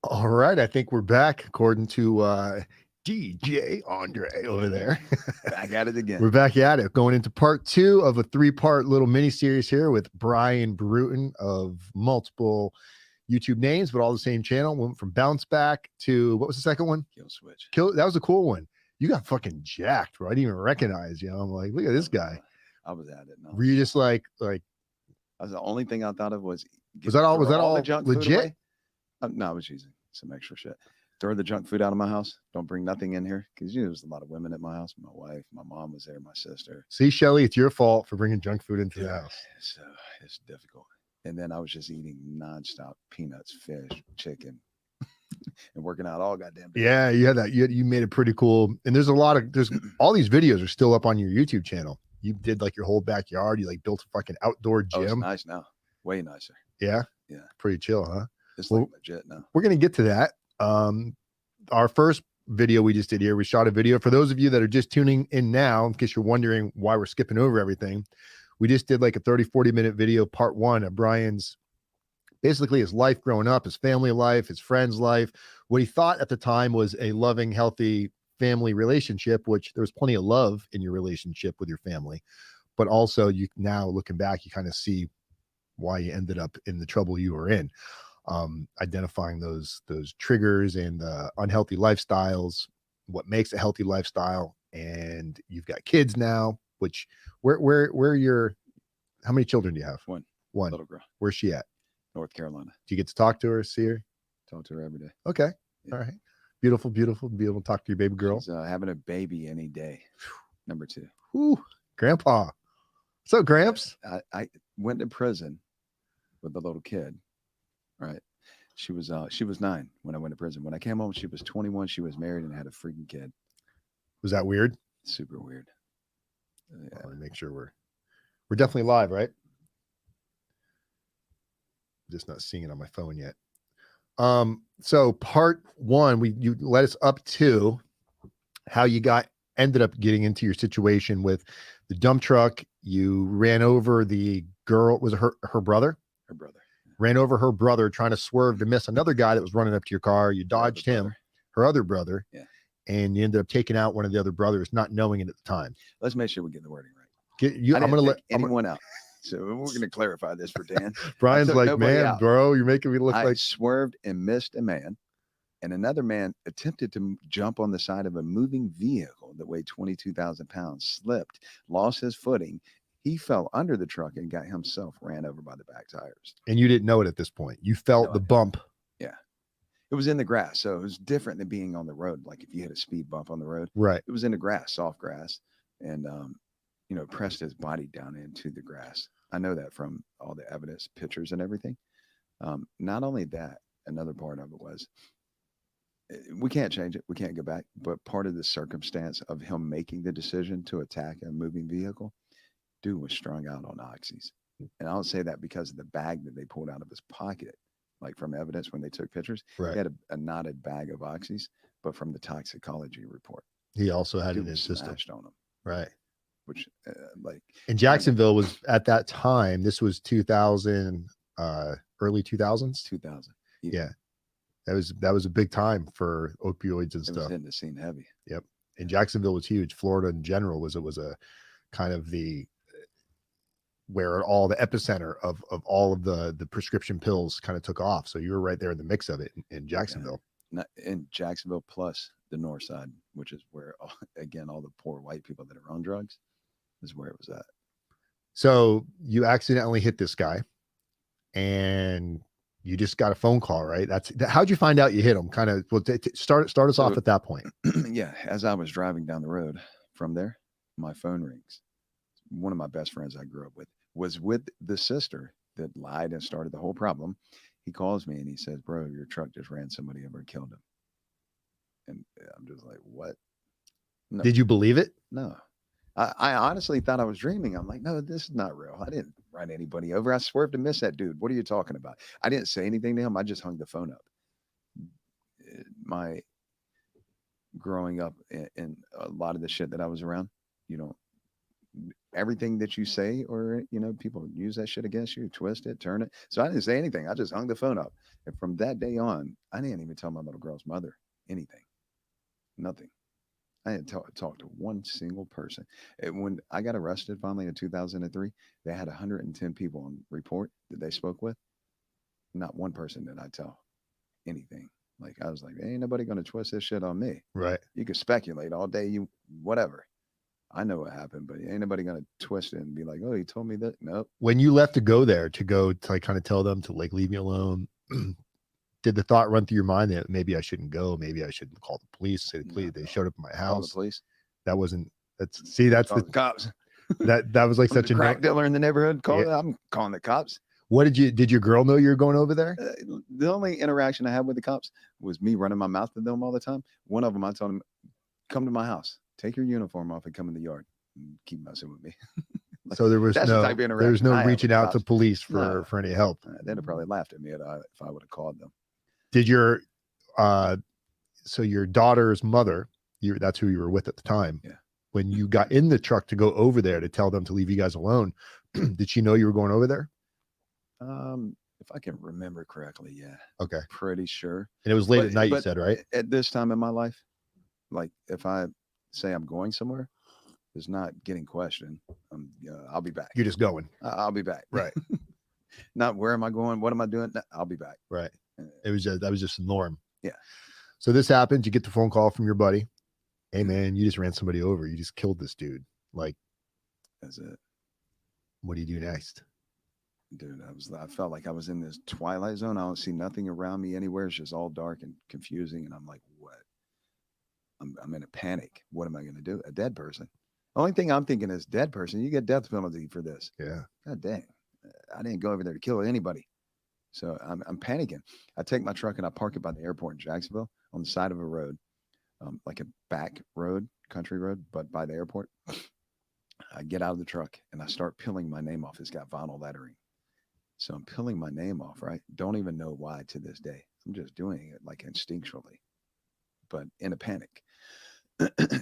All right, I think we're back according to DJ Andre over there. Back at it again. We're back at it, going into part 2 of a 3-part little mini series here with Bryan Bruton of multiple YouTube names, but all the same channel. Went from Bounce Back to, what was the second one? Kill Switch. That was a cool one. You got fucking jacked, bro. I didn't even recognize you. I'm like, look at this guy. I was at it. No. Were you just like? That was the only thing I thought of was that all the junk legit? No, I was using some extra shit. Throw the junk food out of my house. Don't bring nothing in here because there's a lot of women at my house. My wife, my mom was there, my sister. See, Shelly, it's your fault for bringing junk food into the house. So it's difficult. And then I was just eating nonstop peanuts, fish, chicken, and working out all goddamn day. Yeah, you had that. You made it pretty cool. And there's all these videos are still up on your YouTube channel. You did like your whole backyard. You like built a fucking outdoor gym. Oh, it's nice now. Way nicer. Yeah. Yeah. Pretty chill, huh? It's like legit now. We're gonna get to that. Our first video we just did here, we shot a video for those of you that are just tuning in now, in case you're wondering why we're skipping over everything. We just did like a 30-40 minute video, part 1 of Bryan's, basically his life growing up, his family life, his friends' life, what he thought at the time was a loving, healthy family relationship, which there was plenty of love in your relationship with your family. But also, you now looking back, you kind of see why you ended up in the trouble you were in. Identifying those triggers and unhealthy lifestyles, what makes a healthy lifestyle. And you've got kids now, which where your, how many children do you have? One little girl. Where's she at? North Carolina. Do you get to talk to her, see her? Talk to her every day. Okay. Yeah. All right. Beautiful. Be able to talk to your baby girl. She's having a baby any day. Number 2. Ooh, Grandpa. What's up, Gramps? I went to prison with a little kid. Right. She was 9 when I went to prison. When I came home, she was 21. She was married and had a freaking kid. Was that weird? Super weird. Yeah. Let me make sure we're definitely live, right? Just not seeing it on my phone yet. So part 1, you led us up to how you ended up getting into your situation with the dump truck. You ran over the girl. Was it her brother? Her brother. Ran over her brother trying to swerve to miss another guy that was running up to your car. You dodged him, her other brother. Yeah. And you ended up taking out one of the other brothers, not knowing it at the time. Let's make sure we get the wording right. I'm going to let anyone out. So we're going to clarify this for Dan. Brian's like, man, bro, you're making me look like. I swerved and missed a man, and another man attempted to jump on the side of a moving vehicle that weighed 22,000 pounds, slipped, lost his footing. He fell under the truck and got himself ran over by the back tires. And you didn't know it at this point. You felt the bump. Yeah. It was in the grass. So it was different than being on the road. Like if you had a speed bump on the road. Right. It was in the grass, soft grass. And, pressed his body down into the grass. I know that from all the evidence, pictures and everything. Not only that, another part of it was, we can't change it. We can't go back. But part of the circumstance of him making the decision to attack a moving vehicle, dude was strung out on oxys. And I don't say that because of the bag that they pulled out of his pocket, like from evidence when they took pictures. Right. He had a knotted bag of oxys, but from the toxicology report, he also had it in his system. On him. Right. Which, in Jacksonville was at that time. This was 2000, early 2000s. 2000. Yeah. That was a big time for opioids and stuff. It was hitting the scene heavy. Yep. And Jacksonville was huge. Florida in general was a kind of where all the epicenter of all of the prescription pills kind of took off. So you were right there in the mix of it in Jacksonville. Yeah. In Jacksonville plus the north side, which is where, again, all the poor white people that are on drugs is where it was at. So you accidentally hit this guy and you just got a phone call, right? How'd you find out you hit him? Kind of, well, start us off at that point. Yeah. As I was driving down the road from there, my phone rings. One of my best friends I grew up with was with the sister that lied and started the whole problem. He calls me and he says, bro, your truck just ran somebody over and killed him. And I'm just like, what? No. Did you believe it? No. I honestly thought I was dreaming. I'm like, no, this is not real. I didn't run anybody over. I swerved to miss that dude. What are you talking about? I didn't say anything to him. I just hung the phone up. My growing up in a lot of the shit that I was around, everything that you say, or, people use that shit against you, twist it, turn it. So I didn't say anything. I just hung the phone up. And from that day on, I didn't even tell my little girl's mother anything, nothing. I didn't talk to one single person. And when I got arrested finally in 2003, they had 110 people on report that they spoke with. Not one person did I tell anything. Like, I was like, ain't nobody going to twist this shit on me. Right. You can speculate all day, whatever. I know what happened, but ain't nobody going to twist it and be like, oh, he told me that. Nope. When you left to go there, to like kind of tell them to like leave me alone, did the thought run through your mind that maybe I shouldn't go? Maybe I shouldn't call the police, say, please, they showed up at my Call the house. police. That's the cops. that was like such a crack dealer in the neighborhood. I'm calling the cops. Did your girl know you were going over there? The only interaction I had with the cops was me running my mouth to them all the time. One of them, I told him, come to my house, take your uniform off and come in the yard and keep messing with me. Like, so there was no reaching out to police for any help. They'd have probably laughed at me if I would have called them. Did your so your daughter's mother, that's who you were with at the time. Yeah. When you got in the truck to go over there to tell them to leave you guys alone, did she know you were going over there? If I can remember correctly, yeah. Okay. Pretty sure. And it was late at night, you said, right? At this time in my life, like if I say I'm going somewhere, it's not getting questioned. I'll be back. You're just going. I'll be back. Right. Not where am I going? What am I doing? No, I'll be back. Right. That was just the norm. Yeah. So this happens. You get the phone call from your buddy. Hey man, you just ran somebody over. You just killed this dude. Like, that's it. What do you do next? Dude, I felt like I was in this twilight zone. I don't see nothing around me anywhere. It's just all dark and confusing. And I'm like, what? I'm in a panic. What am I going to do? A dead person. Only thing I'm thinking is dead person. You get death penalty for this. Yeah. God dang. I didn't go over there to kill anybody. So I'm panicking. I take my truck and I park it by the airport in Jacksonville on the side of a road, like a back road, country road, but by the airport. I get out of the truck and I start peeling my name off. It's got vinyl lettering. So I'm peeling my name off, right? Don't even know why to this day. I'm just doing it like instinctually, but in a panic.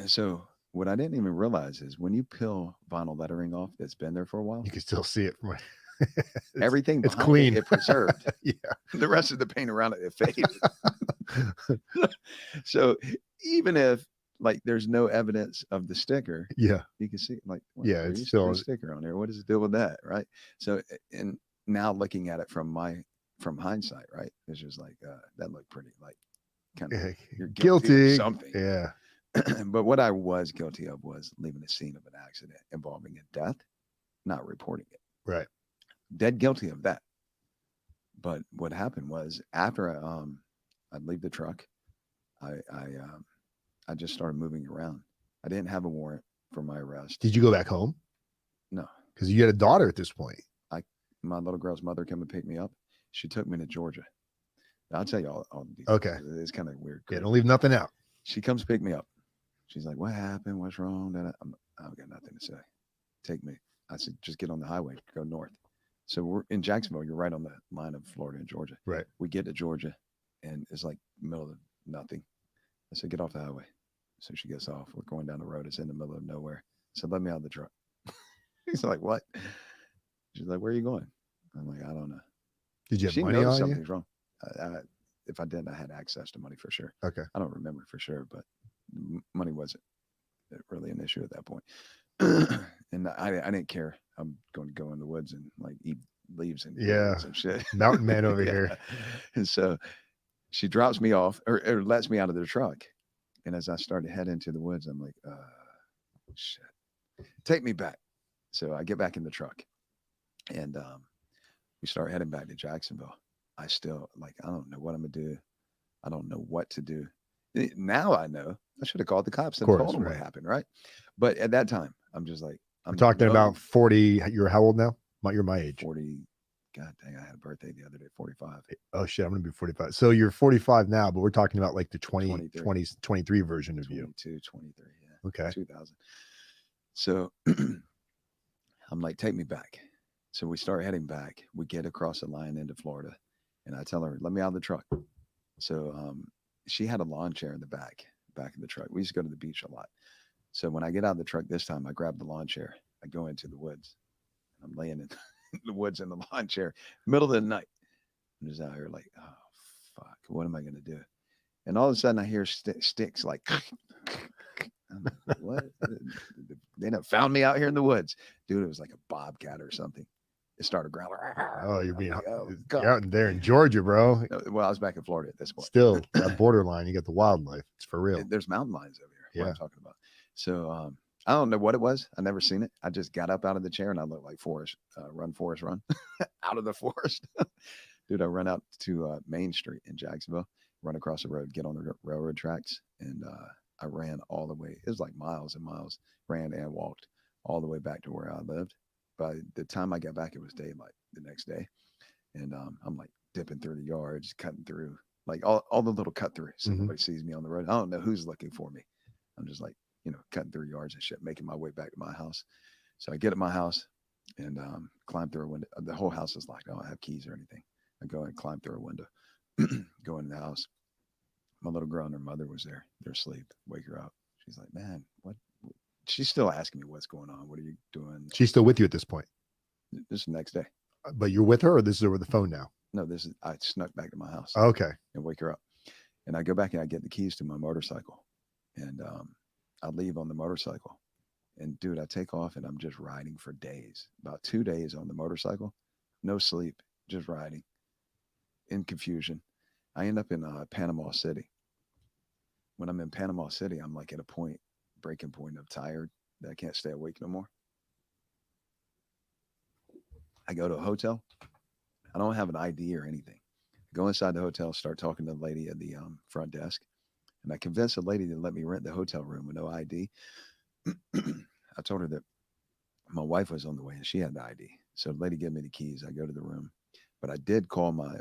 So what I didn't even realize is when you peel vinyl lettering off that's been there for a while, you can still see it. Everything it's clean. It preserved. Yeah. The rest of the paint around it faded. So even if like there's no evidence of the sticker, yeah, you can see like, yeah, it's still a sticker on there. What does it do with that, right? So and now looking at it from hindsight, right? It's just like that looked pretty like kind of you're guilty of something. Yeah. But what I was guilty of was leaving the scene of an accident involving a death, not reporting it. Right. Dead guilty of that. But what happened was after I'd leave the truck, I just started moving around. I didn't have a warrant for my arrest. Did you go back home? No. Because you had a daughter at this point. My little girl's mother came and picked me up. She took me to Georgia. I'll tell you all the details. Okay. It's kind of weird. Yeah, don't leave nothing out. She comes pick me up. She's like, what happened? What's wrong? I've got nothing to say. Take me. I said, just get on the highway, go north. So we're in Jacksonville. You're right on the line of Florida and Georgia. Right. We get to Georgia and it's like middle of nothing. I said, get off the highway. So she gets off. We're going down the road. It's in the middle of nowhere. I said, let me out of the truck. He's like, what? She's like, where are you going? I'm like, I don't know. Did you have she money on something's wrong. If I didn't, I had access to money for sure. Okay. I don't remember for sure, but money wasn't really an issue at that point. And I didn't care. I'm going to go in the woods and like eat leaves and shit. Mountain man over here. And so she drops me off or lets me out of the truck. And as I started heading to the woods, I'm like, shit, take me back. So I get back in the truck and we start heading back to Jacksonville. I still I don't know what I'm going to do. I don't know what to do. Now I know. I should have called the cops and told them what happened, right? But at that time, I'm just like, I'm talking about 40. You're how old now? You're my age. 40. God dang, I had a birthday the other day, 45. Oh shit, I'm gonna be 45. So you're 45 now, but we're talking about like the 23 version of 22, you. 23, yeah. Okay. 2000. So I'm like, take me back. So we start heading back. We get across the line into Florida, and I tell her, let me out of the truck. So she had a lawn chair in the back of the truck. We used to go to the beach a lot. So when I get out of the truck this time, I grab the lawn chair I go into the woods. I'm laying in the woods in the lawn chair, middle of the night. I'm just out here like, oh, fuck, what am I going to do? And all of a sudden I hear sticks like, I'm like, what? They done found me out here in the woods. Dude, it was like a bobcat or something. It started growling. Oh, you're being like, oh, you're out there in Georgia, bro. No, well, I was back in Florida at this point. Still, that borderline, you got the wildlife. It's for real. There's mountain lions over here. What Yeah. I'm talking about. So I don't know what it was. I never seen it. I just got up out of the chair and I looked like Forrest run out of the forest. Dude, I run out to Main Street in Jacksonville, run across the road, get on the railroad tracks, and I ran all the way. It was like miles and miles. Ran and walked all the way back to where I lived. By the time I got back, it was daylight the next day, and I'm like dipping through the yards, cutting through like all the little cut throughs. So nobody sees me on the road. I don't know who's looking for me. I'm just like, cutting through yards and shit, making my way back to my house. So I get at my house and climb through a window. The whole house is locked. I don't have keys or anything. I go and climb through a window, go in the house. My little girl and her mother was there. They're asleep. Wake her up. She's like, man, what? She's still asking me what's going on. What are you doing? She's still with you at this point. This is the next day. But you're with her, or this is over the phone now? No, I snuck back to my house. Okay. And wake her up. And I go back and I get the keys to my motorcycle. And I leave on the motorcycle. And dude, I take off and I'm just riding for days. About 2 days on the motorcycle. No sleep, just riding. In confusion. I end up in Panama City. When I'm in Panama City, I'm like at a breaking point of tired that I can't stay awake no more. I go to a hotel. I don't have an ID or anything. Go inside the hotel, start talking to the lady at the front desk. And I convinced the lady to let me rent the hotel room with no ID. I told her that my wife was on the way and she had the ID. So the lady gave me the keys. I go to the room. But I did call my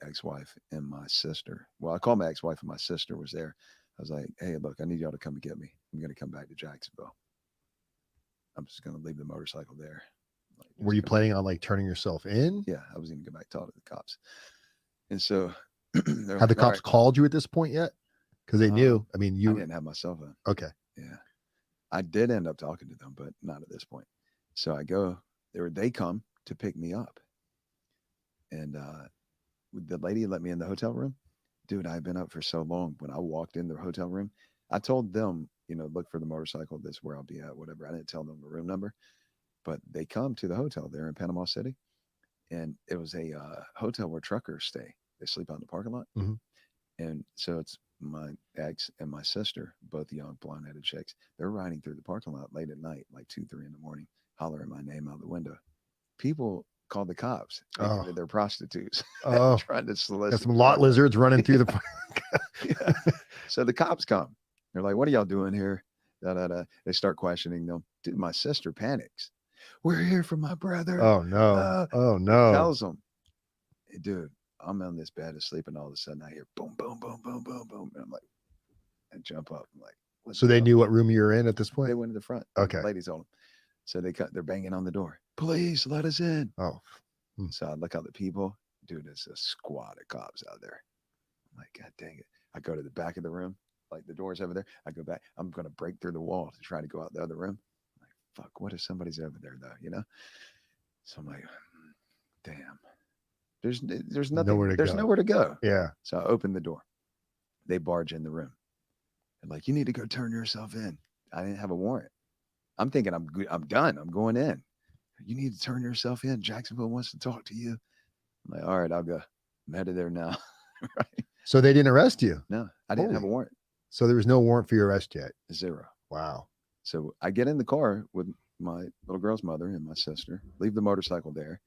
ex-wife and my sister. Well, I called my ex-wife and my sister was there. I was like, hey, look, I need y'all to come and get me. I'm going to come back to Jacksonville. I'm just going to leave the motorcycle there. Like, were you planning on like turning yourself in? Yeah, I was going to go back and talk to the cops. And so had the cops called you at this point yet? Because they knew. I mean, I didn't have my cell phone. Okay. Yeah. I did end up talking to them, but not at this point. So I go there. They come to pick me up. And the lady let me in the hotel room. Dude, I've been up for so long. When I walked in the hotel room, I told them, look for the motorcycle. This is where I'll be at, whatever. I didn't tell them the room number, but they come to the hotel there in Panama City. And it was a hotel where truckers stay. They sleep out in the parking lot. Mm-hmm. And so it's my ex and my sister, both young blonde-headed chicks. They're riding through the parking lot late at night, like 2, 3 in the morning, hollering my name out the window. People called the cops. They're prostitutes. Oh, trying to solicit. got some lot lizards running through the. Yeah. So the cops come. They're like, "What are y'all doing here?" They start questioning them. Dude, my sister panics. We're here for my brother. Oh no! Oh no! Tells them, hey, dude, I'm on this bed asleep, and all of a sudden I hear boom, boom, boom, boom, boom, boom, and I'm like, I jump up. I'm like, so they knew what room you were in at this point? They went to the front. Okay. The ladies told them. So they're banging on the door. Please let us in. Oh. So I look out the people. Dude, it's a squad of cops out there. I'm like, God dang it. I go to the back of the room, like the door's over there. I go back. I'm going to break through the wall to try to go out the other room. I'm like, fuck, what if somebody's over there though, So I'm like, damn. There's nothing. Nowhere to go. Yeah. So I open the door. They barge in the room. They're like, you need to go turn yourself in. I didn't have a warrant. I'm thinking I'm done. I'm going in. You need to turn yourself in. Jacksonville wants to talk to you. I'm like, all right, I'll go. I'm headed there now. Right. So they didn't arrest you? No, I didn't have a warrant. So there was no warrant for your arrest yet? 0. Wow. So I get in the car with my little girl's mother and my sister, leave the motorcycle there.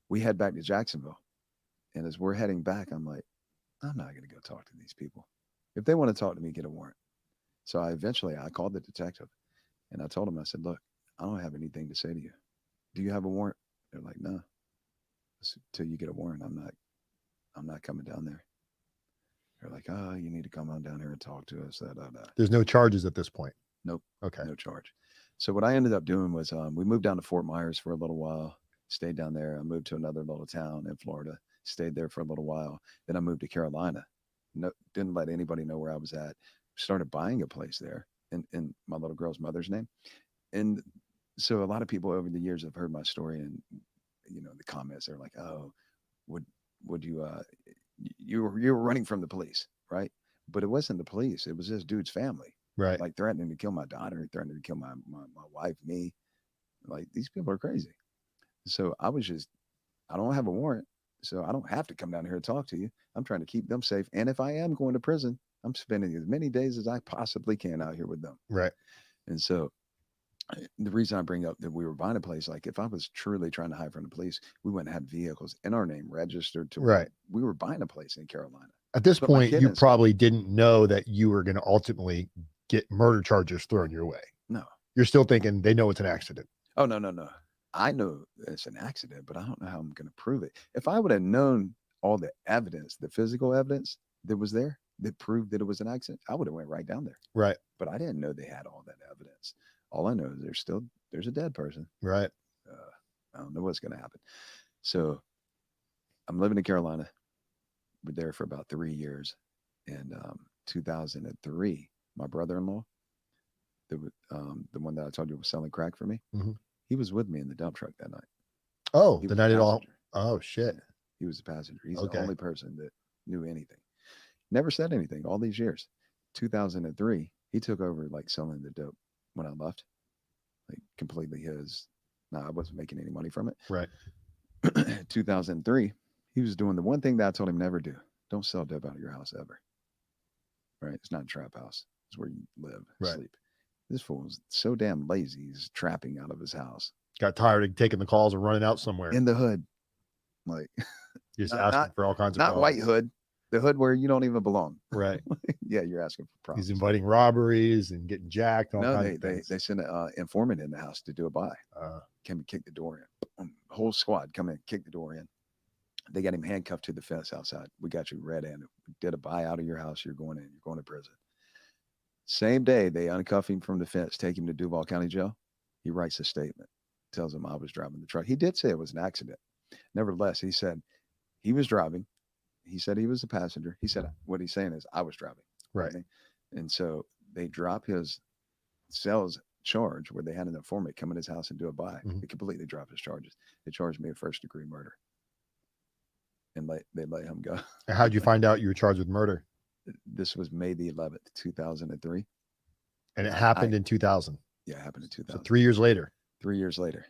We head back to Jacksonville. And as we're heading back, I'm like, I'm not going to go talk to these people. If they want to talk to me, get a warrant. So I called the detective and I told him, I said, look, I don't have anything to say to you. Do you have a warrant? They're like, no. Till you get a warrant, I'm not coming down there. They're like, oh, you need to come on down here and talk to us. There's no charges at this point. Nope. Okay. No charge. So what I ended up doing was we moved down to Fort Myers for a little while, stayed down there. I moved to another little town in Florida, stayed there for a little while. Then I moved to Carolina. No, didn't let anybody know where I was at. Started buying a place there in my little girl's mother's name. And so a lot of people over the years have heard my story, and the comments are like, oh, would you you were running from the police, right? But it wasn't the police, it was this dude's family, Right. like threatening to kill my daughter, threatening to kill my wife, me. Like, these people are crazy. So I don't have a warrant, so I don't have to come down here and talk to you. I'm trying to keep them safe, and if I am going to prison, I'm spending as many days as I possibly can out here with them. Right. And so the reason I bring up that we were buying a place, like if I was truly trying to hide from the police, we wouldn't have vehicles in our name registered to. Right. We were buying a place in Carolina. At this Put my point, kid you in school. probably didn't know that you were going to ultimately get murder charges thrown your way. No. You're still thinking they know it's an accident. Oh, no. I know it's an accident, but I don't know how I'm going to prove it. If I would have known all the evidence, the physical evidence that was there that proved that it was an accident, I would have went right down there. Right. But I didn't know they had all that evidence. All I know is there's a dead person. Right. I don't know what's going to happen. So I'm living in Carolina. We're there for about 3 years. And 2003, my brother-in-law, the one that I told you was selling crack for me, he was with me in the dump truck that night. Oh, the night it all. Oh, shit. He was a passenger. He's the only person that knew anything. Never said anything all these years. 2003, he took over like selling the dope when I left. Like completely his. No, I wasn't making any money from it. Right. 2003, he was doing the one thing that I told him never do. Don't sell dope out of your house ever. Right? It's not a trap house. It's where you live, sleep. This fool was so damn lazy. He's trapping out of his house. Got tired of taking the calls and running out somewhere. In the hood. Like, just asking for all kinds of not problems. White hood. The hood where you don't even belong. Right. Yeah, you're asking for problems. He's inviting robberies and getting jacked. They sent an informant in the house to do a buy. Came and kicked the door in. Whole squad come in, kick the door in. They got him handcuffed to the fence outside. We got you red handed. Did a buy out of your house. You're going in. You're going to prison. Same day, they uncuff him from the fence, take him to Duval County Jail. He writes a statement, tells him I was driving the truck. He did say it was an accident. Nevertheless, he said he was driving. He said he was a passenger. He said what he's saying is I was driving. Right. And so they drop his sales charge where they had an informant come in his house and do a buy. They completely dropped his charges. They charged me a first-degree murder. And they let him go. How'd you find out you were charged with murder? This was May the 11th, 2003. And it happened in 2000. Yeah, it happened in 2000. So 3 years later. 3 years later,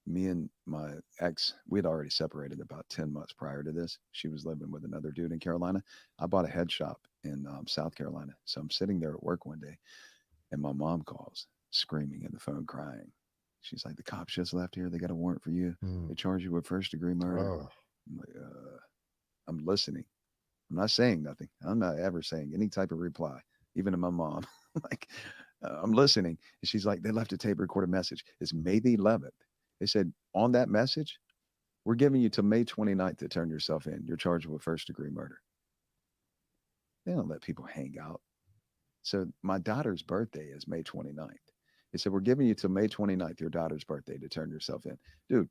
me and my ex, we had already separated about 10 months prior to this. She was living with another dude in Carolina. I bought a head shop in South Carolina. So I'm sitting there at work one day, and my mom calls, screaming in the phone, crying. She's like, the cops just left here. They got a warrant for you. They charge you with first-degree murder. Oh. I'm like, I'm listening. I'm not saying nothing. I'm not ever saying any type of reply, even to my mom. Like, I'm listening. And she's like, they left a tape recorded message. It's May the 11th. They said, on that message, we're giving you till May 29th to turn yourself in. You're charged with first-degree murder. They don't let people hang out. So my daughter's birthday is May 29th. They said, we're giving you till May 29th, your daughter's birthday, to turn yourself in. Dude,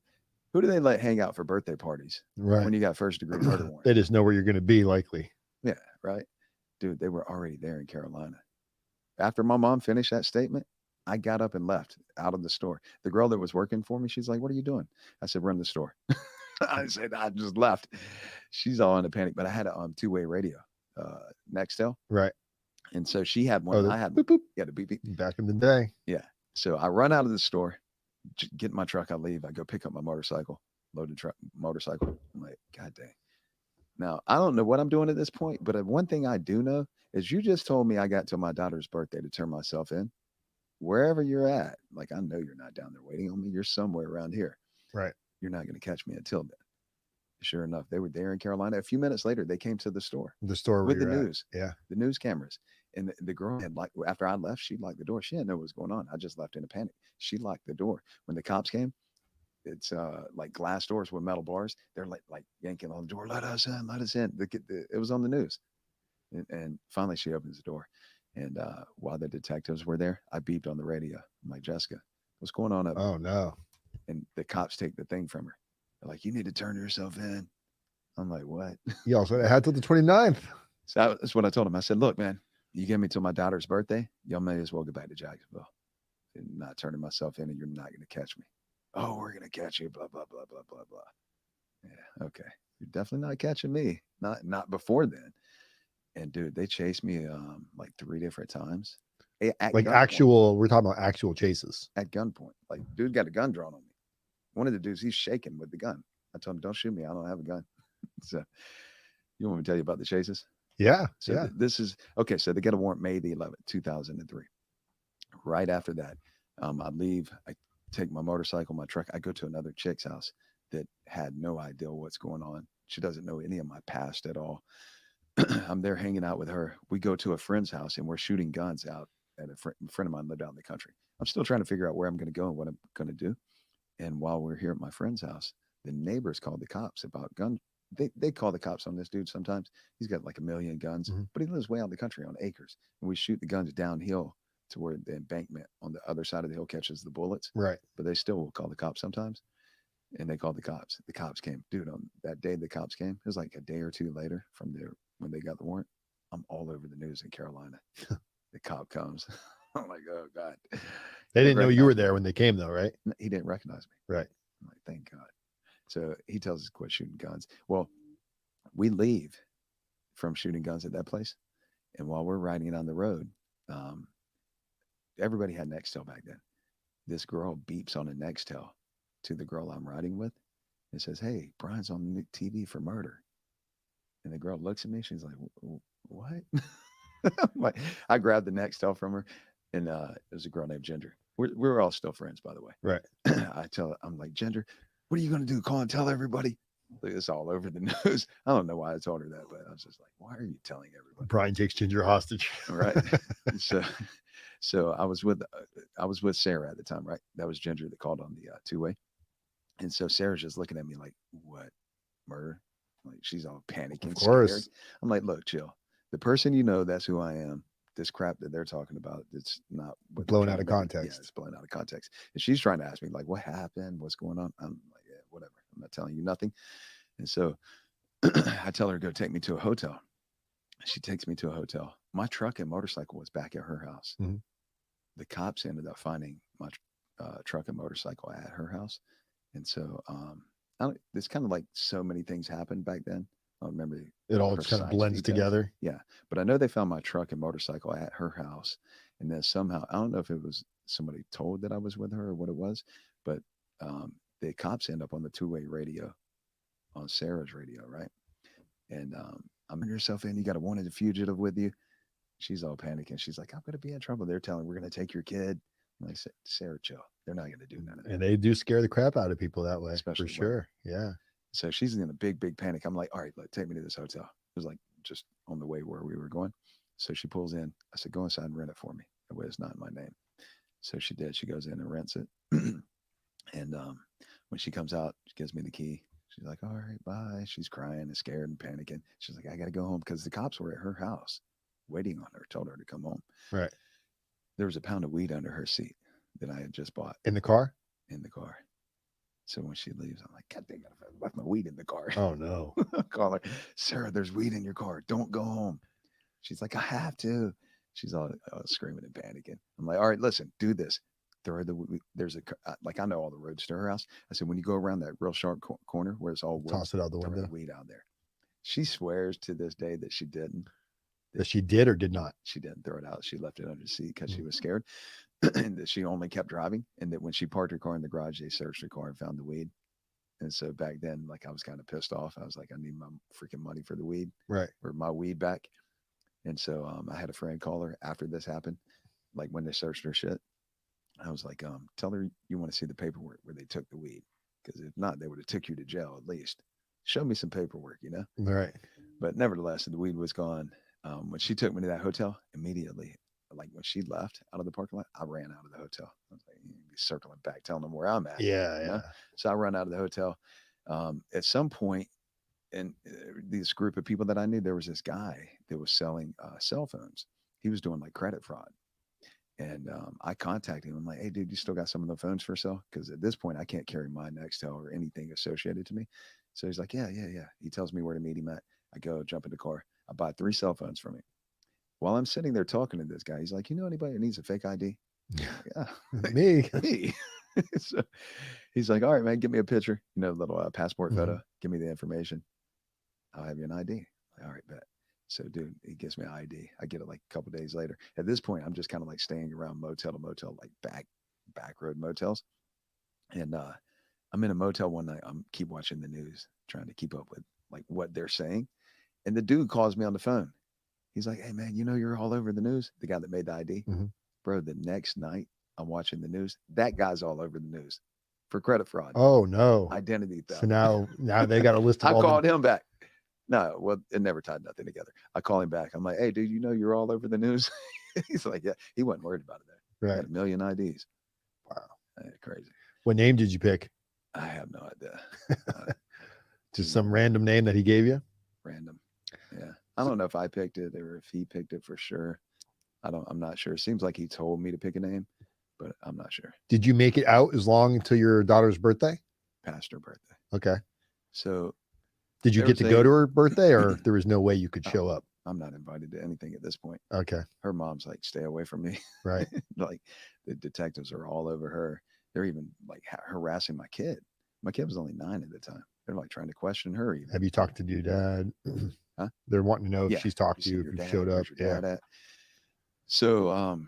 who do they let hang out for birthday parties when you got first-degree murder warrant? They just know where you're going to be, likely. Yeah, right? Dude, they were already there in Carolina. After my mom finished that statement, I got up and left out of the store. The girl that was working for me, she's like, what are you doing? I said, run the store. I said, I just left. She's all in a panic, but I had a two-way radio, Nextel. Right. And so she had one. I had boop, boop. Yeah, the beep, beep. Back in the day. Yeah. So I run out of the store, get in my truck. I leave. I go pick up my motorcycle, loaded truck, motorcycle. I'm like, God dang. Now, I don't know what I'm doing at this point, but one thing I do know is you just told me I got till my daughter's birthday to turn myself in. Wherever you're at, like, I know you're not down there waiting on me. You're somewhere around here. Right. You're not going to catch me until then. Sure enough, they were there in Carolina. A few minutes later, they came to the store. The store with the news. Yeah. The news cameras. And the girl had after I left, she locked the door. She didn't know what was going on. I just left in a panic. She locked the door. When the cops came, it's like glass doors with metal bars. They're like yanking on the door. Let us in, let us in. It was on the news. And finally she opens the door. And while the detectives were there, I beeped on the radio. I'm like, Jessica, what's going on up there? Oh, no. And the cops take the thing from her. They're like, you need to turn yourself in. I'm like, what? You also had till the 29th. So that's what I told him. I said, look, man, you give me till my daughter's birthday, y'all may as well go back to Jacksonville. and not turning myself in, and you're not going to catch me. Oh, we're going to catch you, blah, blah, blah, blah, blah, blah. Yeah, okay. You're definitely not catching me. Not before then. And dude, they chased me like 3 different times. At Like gunpoint. we're talking about actual chases. At gunpoint. Like, dude got a gun drawn on me. One of the dudes, he's shaking with the gun. I told him, don't shoot me. I don't have a gun. So, you want me to tell you about the chases? Yeah. So, yeah. this is okay. So, they get a warrant May the 11th, 2003. Right after that, I leave. I take my motorcycle, my truck. I go to another chick's house that had no idea what's going on. She doesn't know any of my past at all. I'm there hanging out with her. We go to a friend's house and we're shooting guns out at a friend of mine lived out in the country. I'm still trying to figure out where I'm going to go and what I'm going to do. And while we're here at my friend's house, the neighbors called the cops about gun. They call the cops on this dude sometimes. He's got like 1 million guns, but he lives way out in the country on acres. And we shoot the guns downhill to where the embankment on the other side of the hill catches the bullets. Right. But they still will call the cops sometimes. And they called the cops. The cops came. Dude, on that day the cops came, it was like a day or two later from there when they got the warrant. I'm all over the news in Carolina. The cop comes. I'm like, oh God. They didn't know you were there when they came, though, right? He didn't recognize me. Right. I'm like, thank God. So he tells us to quit shooting guns. Well, we leave from shooting guns at that place. And while we're riding on the road, everybody had Nextel back then. This girl beeps on a Nextel to the girl I'm riding with and says, hey, Brian's on the TV for murder. And the girl looks at me. She's like, what? Like, I grabbed the Nextel from her, and it was a girl named Ginger. We're all still friends, by the way. Right. I'm like, Ginger, what are you going to do? Call and tell everybody? It's all over the news. I don't know why I told her that, but I was just like, why are you telling everybody? Brian takes Ginger hostage. Right. So I was with Sarah at the time, right? That was Ginger that called on the two-way. And so Sarah's just looking at me like, what? Murder? Like, she's all panicking. Of course. Scared. I'm like, look, chill. The person you know, that's who I am. This crap that they're talking about, it's not blown out of context. Yeah, it's blown out of context. And she's trying to ask me, like, what happened? What's going on? I'm like, yeah, whatever. I'm not telling you nothing. And so I tell her to go take me to a hotel. She takes me to a hotel. My truck and motorcycle was back at her house. Mm-hmm. The cops ended up finding my truck and motorcycle at her house. And so it's kind of like so many things happened back then. I don't remember. It all kind of blends together. Yeah. But I know they found my truck and motorcycle at her house. And then somehow, I don't know if it was somebody told that I was with her or what it was, but the cops end up on the two-way radio, on Sarah's radio, right? And I'm in yourself in, you got a wanted fugitive with you. She's all panicking. She's like, I'm going to be in trouble. They're telling we're going to take your kid. I'm like, Sarah, chill. They're not going to do none of that. And they do scare the crap out of people that way. Especially for sure. Yeah. So she's in a big, big panic. I'm like, all right, take me to this hotel. It was like just on the way where we were going. So she pulls in. I said, go inside and rent it for me. That way it's not in my name. So she did. She goes in and rents it. And when she comes out, she gives me the key. She's like, all right, bye. She's crying and scared and panicking. She's like, I got to go home because the cops were at her house waiting on her, told her to come home. Right. There was a pound of weed under her seat that I had just bought. In the car? In the car. So when she leaves, I'm like, God dang it, I left my weed in the car. Oh, no. Call her, Sarah, there's weed in your car. Don't go home. She's like, I have to. She's all screaming and panicking. I'm like, all right, listen, do this. There's like, I know all the roads to her house. I said, when you go around that real sharp corner where it's all wood, toss it out the window. The weed out there. She swears to this day that she didn't. That she did or did not? She didn't throw it out. She left it under the seat because she was scared. And that she only kept driving. And that when she parked her car in the garage, they searched her car and found the weed. And so back then, like, I was kind of pissed off. I was like, I need my freaking money for the weed. Right. Or my weed back. And so I had a friend call her after this happened. Like when they searched her shit. I was like, tell her you want to see the paperwork where they took the weed. Because if not, they would have took you to jail at least. Show me some paperwork, you know? Right. But nevertheless, the weed was gone. When she took me to that hotel, immediately, like when she left out of the parking lot, I ran out of the hotel. I was like, be circling back, telling them where I'm at. Yeah, you know? So I run out of the hotel. At some point, in this group of people that I knew, there was this guy that was selling cell phones. He was doing like credit fraud. And I contacted him. I'm like, hey, dude, you still got some of the phones for sale? Because at this point, I can't carry my Nextel or anything associated to me. So he's like, yeah. He tells me where to meet him at. I go jump in the car. I buy 3 cell phones from him. While I'm sitting there talking to this guy, he's like, you know anybody that needs a fake ID? Yeah, Me. me. So he's like, all right, man, give me a picture, little passport photo. Give me the information. I'll have you an ID. All right, bet. So, dude, he gives me an ID. I get it like a couple days later. At this point, I'm just kind of like staying around motel to motel, like back road motels. And I'm in a motel one night. I'm keep watching the news, trying to keep up with like what they're saying. And the dude calls me on the phone. He's like, hey, man, you're all over the news. The guy that made the ID. Mm-hmm. Bro, the next night I'm watching the news. That guy's all over the news for credit fraud, Oh no. identity theft. So now they got a list of I all called him back. No, well, it never tied nothing together. I call him back. I'm like, hey, dude, you're all over the news. He's like, yeah, he wasn't worried about it there. right. Had a million IDs. Wow. Crazy. What name did you pick? I have no idea. Just some random name that he gave you? Random. Yeah. I don't know if I picked it or if he picked it for sure. I'm not sure. It seems like he told me to pick a name, but I'm not sure. Did you make it out as long until your daughter's birthday? Past her birthday. Okay. So did you get to go to her birthday, or there was no way you could show up? I'm not invited to anything at this point. Okay. Her mom's like, stay away from me. Right. Like the detectives are all over her. They're even like harassing my kid. My kid was only 9 at the time. They're like trying to question her. Even. Have you talked to your dad? Huh? They're wanting to know if Yeah. she's talked to you, if you showed up. Yeah. So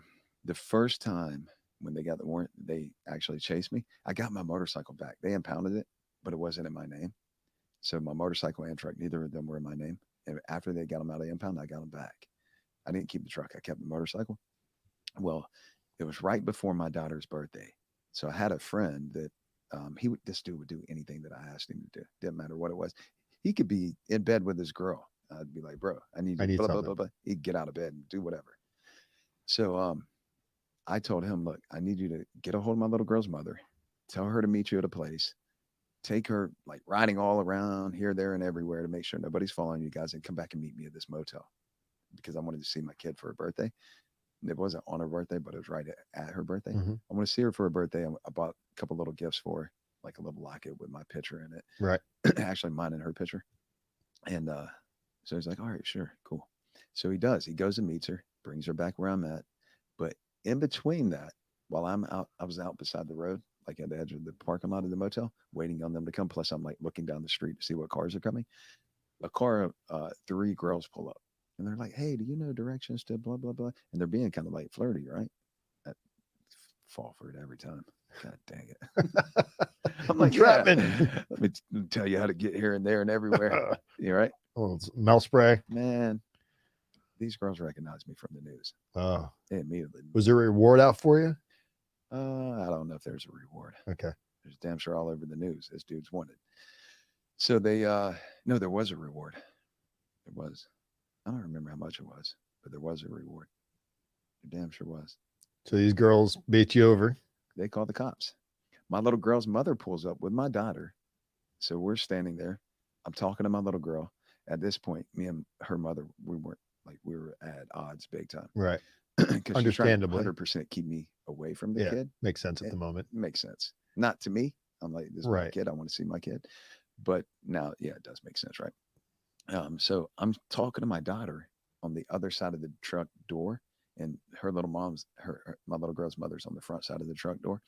the first time when they got the warrant, they actually chased me. I got my motorcycle back. They impounded it, but it wasn't in my name. So my motorcycle and truck, neither of them were in my name. And after they got them out of the impound, I got them back. I didn't keep the truck. I kept the motorcycle. Well, it was right before my daughter's birthday. So I had a friend that this dude would do anything that I asked him to do. Didn't matter what it was. He could be in bed with his girl. I'd be like, bro, I need blah, blah, blah, blah. He'd get out of bed and do whatever. So I told him, look, I need you to get a hold of my little girl's mother, tell her to meet you at a place, take her like riding all around here, there, and everywhere to make sure nobody's following you guys, and come back and meet me at this motel because I wanted to see my kid for her birthday. It wasn't on her birthday, but it was right at her birthday. Mm-hmm. I want to see her for her birthday. I bought a couple little gifts for her, like a little locket with my picture in it. Right. Actually, mine and her picture. And so he's like, all right, sure, cool. So he does. He goes and meets her, brings her back where I'm at. But in between that, while I was out beside the road, like at the edge of the parking lot of the motel, waiting on them to come. Plus, I'm like looking down the street to see what cars are coming. A car, 3 girls pull up. And they're like, hey, do you know directions to blah, blah, blah? And they're being kind of like flirty, right? I fall for it every time. God dang it. I'm like, entrapment. Yeah, let me tell you how to get here and there and everywhere. You right? Oh, it's mouth spray. Man, these girls recognize me from the news. Oh. They immediately. Was there a reward out for you? I don't know if there's a reward. Okay. There's damn sure all over the news. This dude's wanted. So they, no, there was a reward. There was. I don't remember how much it was, but there was a reward. There damn sure was. So these girls bait you over. They called the cops. My little girl's mother pulls up with my daughter. So we're standing there. I'm talking to my little girl. At this point, me and her mother, we were at odds big time. Right. Understandably. 100% keep me away from the kid. Makes sense at the moment. Makes sense. Not to me. I'm like, this is my kid. I want to see my kid. But now, yeah, it does make sense, right? So I'm talking to my daughter on the other side of the truck door, and her little my little girl's mother's on the front side of the truck door.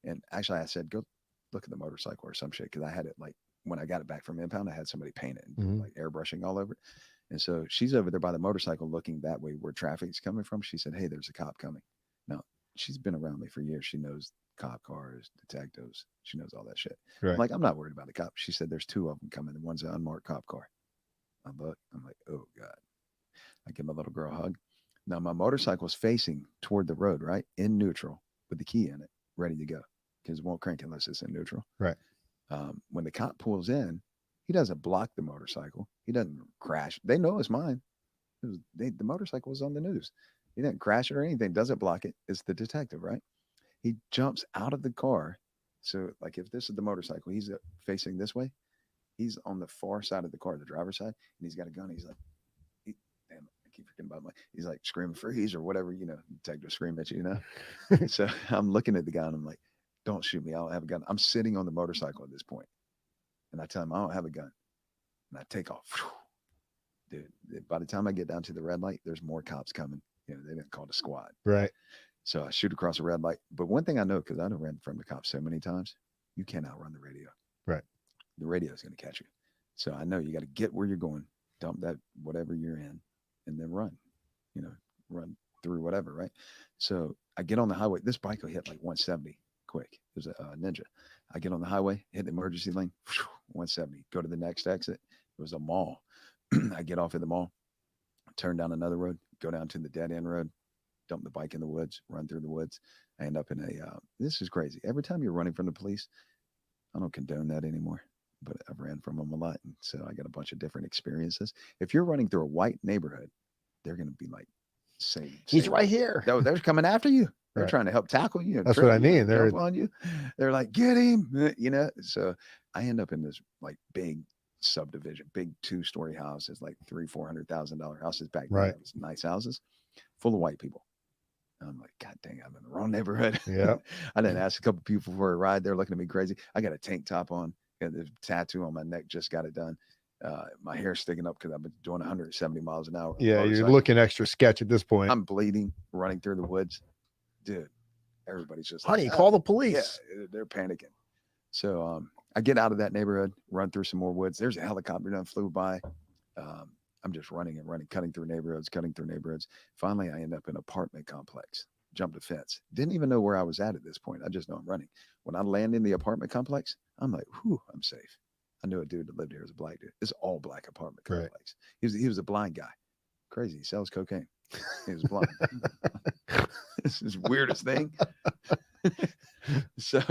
And actually I said, go look at the motorcycle or some shit. Cause I had it like, when I got it back from impound, I had somebody paint it and like airbrushing all over it. And so she's over there by the motorcycle looking that way where traffic's coming from. She said, hey, there's a cop coming. Now she's been around me for years. She knows cop cars, detectives. She knows all that shit. Right. I'm like, I'm not worried about the cop. She said, there's 2 of them coming. And one's an unmarked cop car. I look, I'm like, oh God. I give my little girl a hug. Now my motorcycle's facing toward the road, right? In neutral with the key in it, ready to go. Because it won't crank unless it's in neutral. Right. When the cop pulls in, he doesn't block the motorcycle. He doesn't crash. They know it's mine. The motorcycle was on the news. He didn't crash it or anything. Doesn't block it. It's the detective, right? He jumps out of the car. So like if this is the motorcycle, he's facing this way. He's on the far side of the car, the driver's side, and he's got a gun. He's like, damn, I keep forgetting about he's like screaming freeze or whatever, detective scream at you, So I'm looking at the guy and I'm like, don't shoot me. I don't have a gun. I'm sitting on the motorcycle at this point. And I tell him I don't have a gun. And I take off. Dude, by the time I get down to the red light, there's more cops coming. They didn't call the squad. Right. So I shoot across a red light. But one thing I know, because I done ran from the cops so many times, you can't outrun the radio. Right. The radio is going to catch you. So I know you got to get where you're going, dump that whatever you're in, and then run. Run through whatever, right? So I get on the highway. This bike will hit like 170 quick. It was a Ninja. I get on the highway, hit the emergency lane, 170. Go to the next exit. It was a mall. I get off at the mall, turn down another road, go down to the dead end road, dump the bike in the woods, run through the woods. I end up in this is crazy. Every time you're running from the police, I don't condone that anymore, but I've ran from them a lot. And so I got a bunch of different experiences. If you're running through a white neighborhood, they're going to be like, he's right here. No, they're coming after you. They're Right. trying to help tackle you. That's what I mean. They're on you. They're like, get him, So I end up in this like big subdivision, big 2-story houses, like $300,000-$400,000 houses back then. Right. It was nice houses full of white people. And I'm like, God dang, I'm in the wrong neighborhood. Yeah. I didn't ask a couple people for a ride. They're looking at me crazy. I got a tank top on, got the tattoo on my neck, just got it done. My hair's sticking up because I've been doing 170 miles an hour. Yeah, you're looking extra sketch at this point. I'm bleeding, running through the woods. Dude, everybody's just honey, like, call the police. Yeah, they're panicking. So I get out of that neighborhood, run through some more woods. There's a helicopter that flew by. I'm just running, cutting through neighborhoods. Finally, I end up in an apartment complex. Jumped a fence. Didn't even know where I was at this point. I just know I'm running. When I land in the apartment complex, I'm like, whew, I'm safe. I knew a dude that lived here as a black dude. It's all black apartment complex. Right. He was a blind guy. Crazy. He sells cocaine. He was blind. This is the weirdest thing. So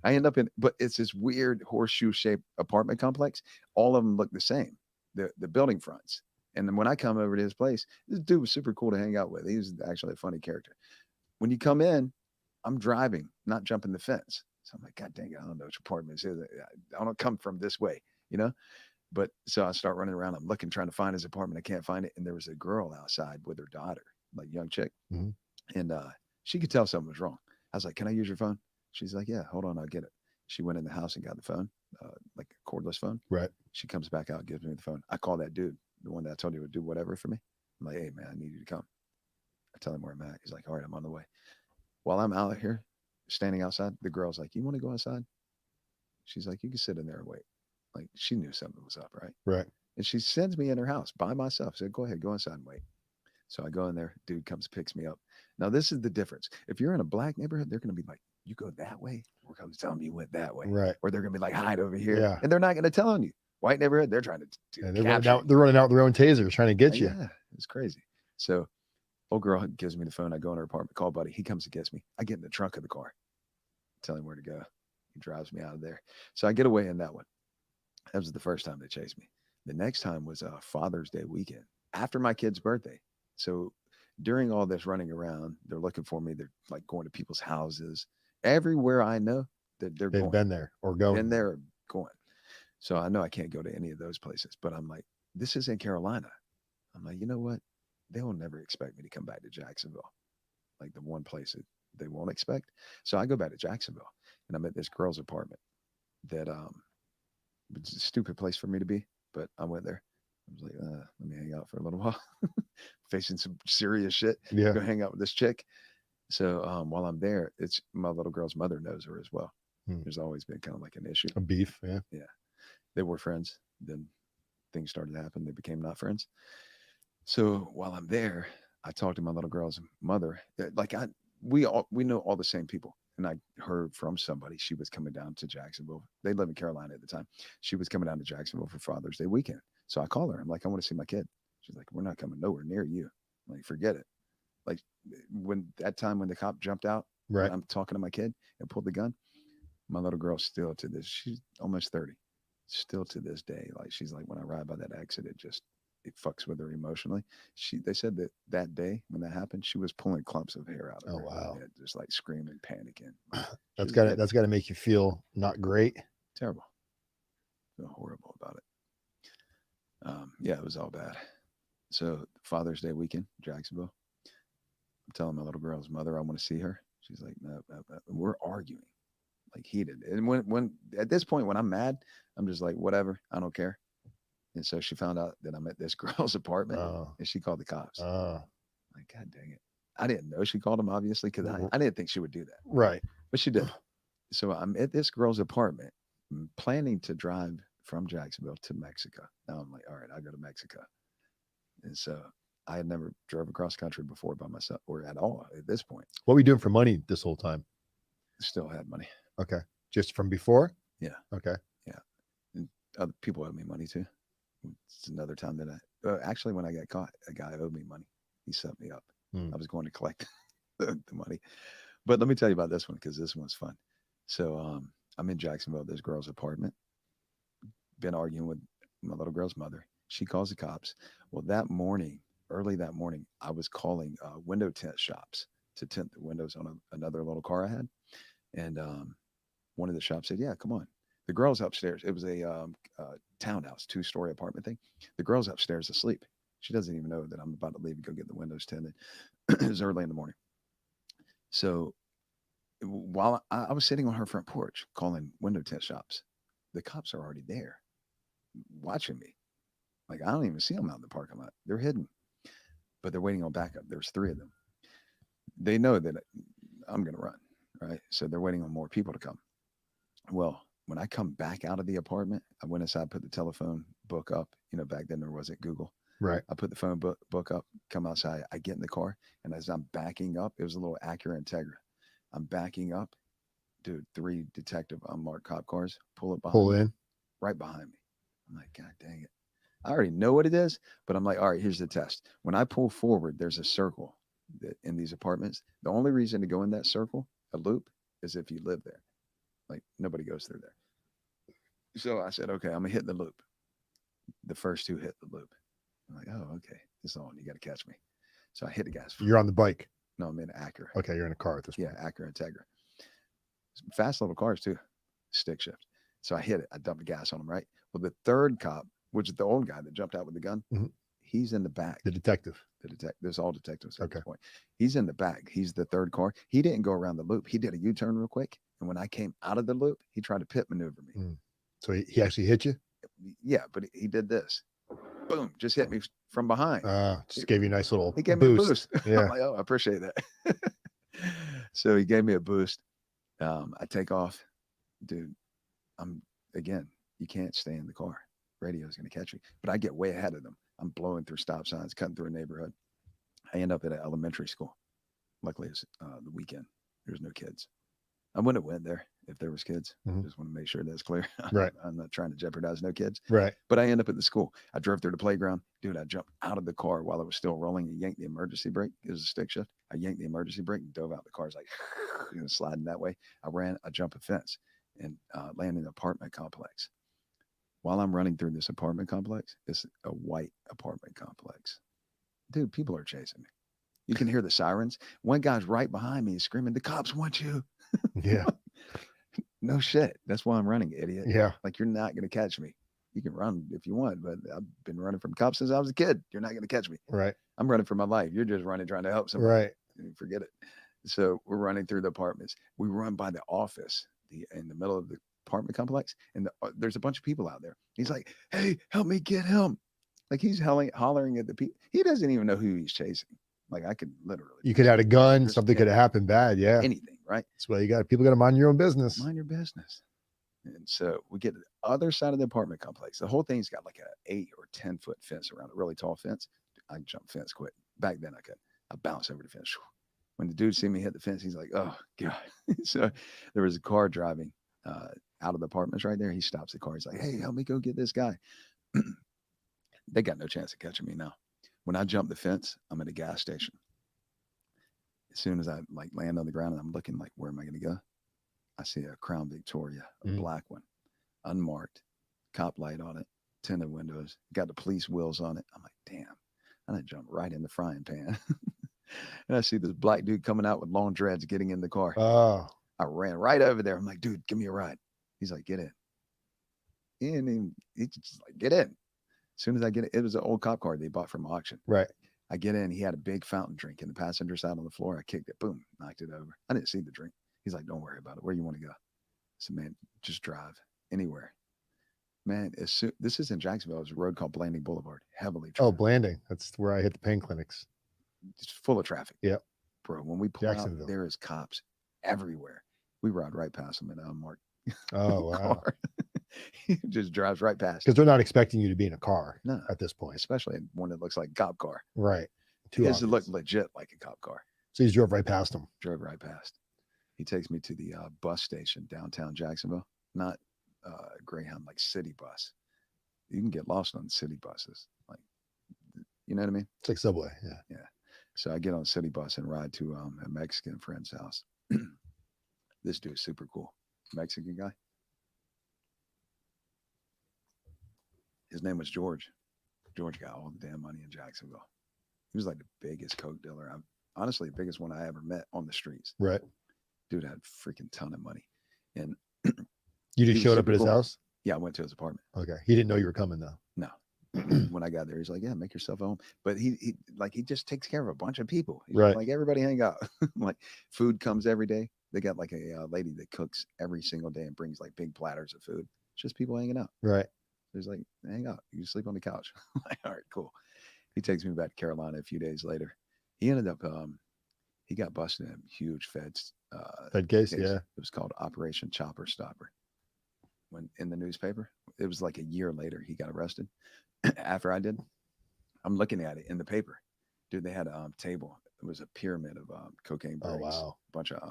I end up but it's this weird horseshoe shaped apartment complex. All of them look the same. The building fronts. And then when I come over to his place, this dude was super cool to hang out with. He was actually a funny character. When you come in, I'm driving, not jumping the fence. So I'm like, God dang it, I don't know which apartment is. I don't come from this way, But so I start running around. I'm looking, trying to find his apartment. I can't find it. And there was a girl outside with her daughter, like young chick. Mm-hmm. And she could tell something was wrong. I was like, can I use your phone? She's like, yeah, hold on, I'll get it. She went in the house and got the phone, like a cordless phone. Right. She comes back out, gives me the phone. I call that dude, the one that I told you would do whatever for me. I'm like, hey, man, I need you to come. I tell him where I'm at. He's like, all right, I'm on the way. While I'm out here, standing outside, the girl's like, you want to go outside? She's like, you can sit in there and wait. Like, she knew something was up, right? Right. And she sends me in her house by myself. Said, go ahead, go inside and wait. So I go in there. Dude comes, picks me up. Now, this is the difference. If you're in a black neighborhood, they're going to be like, you go that way. We're going to tell them you went that way. Right. Or they're going to be like, hide over here. Yeah. And they're not going to tell on you. White neighborhood, they're trying to they're running out with their own tasers trying to get you. Yeah, it's crazy. So old girl gives me the phone. I go in her apartment, call buddy. He comes and gets me. I get in the trunk of the car, tell him where to go. He drives me out of there. So I get away in that one. That was the first time they chased me. The next time was Father's Day weekend after my kid's birthday. So during all this running around, they're looking for me. They're like going to people's houses. Everywhere I know that they've going. Been there or going. Been there or going. So I know I can't go to any of those places, but I'm like, this is in Carolina. I'm like, you know what? They will never expect me to come back to Jacksonville. Like the one place that they won't expect. So I go back to Jacksonville and I'm at this girl's apartment that it's a stupid place for me to be, but I went there. I was like, let me hang out for a little while, facing some serious shit. Yeah. Go hang out with this chick. So while I'm there, it's my little girl's mother knows her as well. There's always been kind of like an issue. A beef. Yeah. Yeah. They were friends. Then things started to happen. They became not friends. So while I'm there, I talked to my little girl's mother. Like we know all the same people. And I heard from somebody, she was coming down to Jacksonville. They live in Carolina at the time. She was coming down to Jacksonville for Father's Day weekend. So I call her. I'm like, I want to see my kid. She's like, we're not coming nowhere near you. I'm like, forget it. Like when the cop jumped out, right? I'm talking to my kid and pulled the gun. My little girl still to this, she's almost 30. Still to this day, like she's like, when I ride by that exit, it fucks with her emotionally. They said that day when that happened, she was pulling clumps of hair out of her head, just like screaming, panicking. That's got to make you feel not great. Terrible. I feel horrible about it. Yeah, it was all bad. So Father's Day weekend, Jacksonville. I'm telling my little girl's mother I want to see her. She's like, no. We're arguing. Like heated. And when at this point, when I'm mad, I'm just like, whatever, I don't care. And so she found out that I'm at this girl's apartment and she called the cops. Like, God dang it. I didn't know she called him, obviously, because I didn't think she would do that. Right. But she did. So I'm at this girl's apartment, planning to drive from Jacksonville to Mexico. Now I'm like, all right, I'll go to Mexico. And so I had never drove across country before by myself or at all at this point. What were you doing for money this whole time? Still had money. Okay. Just from before? Yeah. Okay. Yeah. And other people owed me money too. It's another time that actually, when I got caught, a guy owed me money. He set me up. I was going to collect the money. But let me tell you about this one, because this one's fun. So I'm in Jacksonville, this girl's apartment. Been arguing with my little girl's mother. She calls the cops. Well, that morning, early that morning, I was calling window tint shops to tint the windows on another little car I had. And one of the shops said, yeah, come on. The girl's upstairs. It was a townhouse, 2-story apartment thing. The girl's upstairs asleep. She doesn't even know that I'm about to leave and go get the windows tinted. It was early in the morning. So while I was sitting on her front porch calling window tint shops, the cops are already there watching me. Like, I don't even see them out in the parking lot. They're hidden, but they're waiting on backup. There's 3 of them. They know that I'm going to run, right? So they're waiting on more people to come. Well, when I come back out of the apartment, I went inside, put the telephone book up. You know, back then there wasn't Google. Right. I put the phone book up, come outside. I get in the car, and as I'm backing up, it was a little Acura Integra. I'm backing up, dude. 3 detective unmarked cop cars pull in right behind me. I'm like, God dang it! I already know what it is, but I'm like, all right, here's the test. When I pull forward, there's a circle in these apartments. The only reason to go in that circle, a loop, is if you live there. Like, nobody goes through there. So I said, okay, I'm gonna hit the loop. The first 2 hit the loop. I'm like, oh, okay, it's on. You got to catch me. So I hit the gas. You're on the bike. No, I'm in an Acura. Okay, you're in a car at this point. Yeah, Acura Integra. Fast little cars too, stick shift. So I hit it. I dumped the gas on him, right? Well, the third cop, which is the old guy that jumped out with the gun, he's in the back. The detective. There's all detectives at this point. He's in the back. He's the third car. He didn't go around the loop. He did a U-turn real quick. And when I came out of the loop, he tried to pit maneuver me. So he actually hit you? Yeah, but he did this. Boom, just hit me from behind. Just gave you a nice little He gave boost. me a boost. Yeah. I'm like, oh, I appreciate that. So he gave me a boost. I take off. Dude, again, you can't stay in the car. Radio's going to catch you. But I get way ahead of them. I'm blowing through stop signs, cutting through a neighborhood. I end up at an elementary school. Luckily, it's the weekend. There's no kids. I wouldn't have went there if there was kids. Just want to make sure that's clear. Right. I'm not trying to jeopardize no kids. Right. But I end up at the school. I drove through the playground. Dude, I jumped out of the car while it was still rolling and yanked the emergency brake. It was a stick shift. I yanked the emergency brake and dove out. The car's like sliding that way. I jump a fence and land in an apartment complex. While I'm running through this apartment complex, it's a white apartment complex. Dude, people are chasing me. You can hear the sirens. One guy's right behind me screaming, the cops want you. Yeah. No shit. That's why I'm running, idiot. Yeah. Like, you're not going to catch me. You can run if you want, but I've been running from cops since I was a kid. You're not going to catch me. Right. I'm running for my life. You're just running, trying to help somebody. Right. Forget it. So we're running through the apartments. We run by the office in the middle of the apartment complex, and there's a bunch of people out there. He's like, hey, help me get him. Like, he's hollering at the people. He doesn't even know who he's chasing. Like, I could literally. You could have a gun. Something could have happened bad. Yeah. Anything, right? That's why people got to mind your own business. Mind your business. And so we get to the other side of the apartment complex. The whole thing's got like an 8 or 10 foot fence around a really tall fence. I can jump fence quick. Back then I could. I bounce over the fence. When the dude see me hit the fence, he's like, oh, God. So there was a car driving out of the apartments right there. He stops the car. He's like, hey, help me go get this guy. They got no chance of catching me now. When I jump the fence, I'm at a gas station. As soon as I land on the ground and I'm looking like, where am I going to go? I see a Crown Victoria, a black one, unmarked, cop light on it, tinted windows, got the police wheels on it. I'm like, damn. And I jump right in the frying pan. And I see this black dude coming out with long dreads getting in the car. Oh. I ran right over there. I'm like, dude, give me a ride. He's like, get in. And he's just like, get in. As soon as I get it, it was an old cop car they bought from auction. Right. I get in. He had a big fountain drink in the passenger side on the floor. I kicked it. Boom. Knocked it over. I didn't see the drink. He's like, don't worry about it. Where you want to go? I said, man, just drive anywhere. Man, this is in Jacksonville. It's a road called Blanding Boulevard. Heavily trafficked. Oh, Blanding. That's where I hit the pain clinics. It's full of traffic. Yeah. bro, when we pull out, Jacksonville. there is cops everywhere. We ride right past them in a unmarked Oh, wow. car. He just drives right past. Because they're not expecting you to be in a car No, at this point. especially one that looks like a cop car. Right. His look legit like a cop car. So you drove right past them. Drove right past. He takes me to the bus station downtown Jacksonville. Not Greyhound, like city bus. You can get lost on city buses. Like, you know what I mean? It's like Subway. Yeah. Yeah. So I get on a city bus and ride to a Mexican friend's house. This dude's super cool. Mexican guy. His name was George. George got all the damn money in Jacksonville. He was like the biggest coke dealer. Honestly, the biggest one I ever met on the streets. Right. Dude had a freaking ton of money. And you just showed up at his house? Yeah, I went to his apartment. Okay. He didn't know you were coming though. No. When I got there, he's like, yeah, make yourself at home. But he just takes care of a bunch of people. He's right. Like, everybody hang out. Like, food comes every day. They got like a lady that cooks every single day and brings like big platters of food. It's just people hanging out. Right. He's like, hang out. You can sleep on the couch. I'm like, all right, cool. He takes me back to Carolina a few days later. He ended up, he got busted in a huge Fed case. Yeah. It was called Operation Chopper Stopper. When in the newspaper, it was like a year later, he got arrested. After I did, I'm looking at it in the paper. Dude, they had a table. It was a pyramid of cocaine bricks. Oh, wow. A bunch of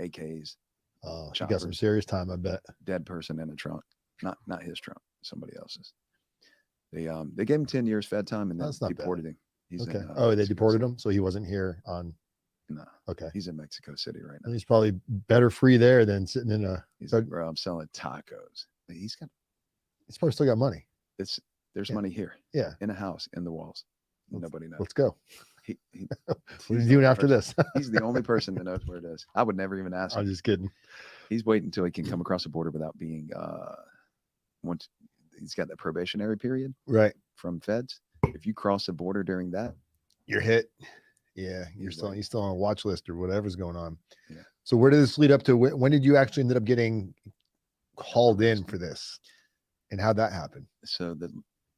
AKs. Oh, you got some serious time, I bet. Dead person in a trunk. Not his trunk, somebody else's. They gave him 10 years Fed time and then deported him. He's okay. In, they deported him, so he wasn't here on. No. Okay. He's in Mexico City right now. He's probably better free there than sitting in a. He's like, bro, I'm selling tacos. He's probably still got money. There's money here. Yeah. In a house, in the walls. Nobody knows. Let's go. What are you doing after this? He's the only person that knows where it is. I would never even ask him. I'm just kidding. He's waiting until he can come across the border without being once he's got that probationary period. Right. From feds. If you cross the border during that, you're hit. Yeah. You're still on a watch list or whatever's going on. Yeah. So where did this lead up to? When did you actually ended up getting hauled in for this? And how'd that happen? So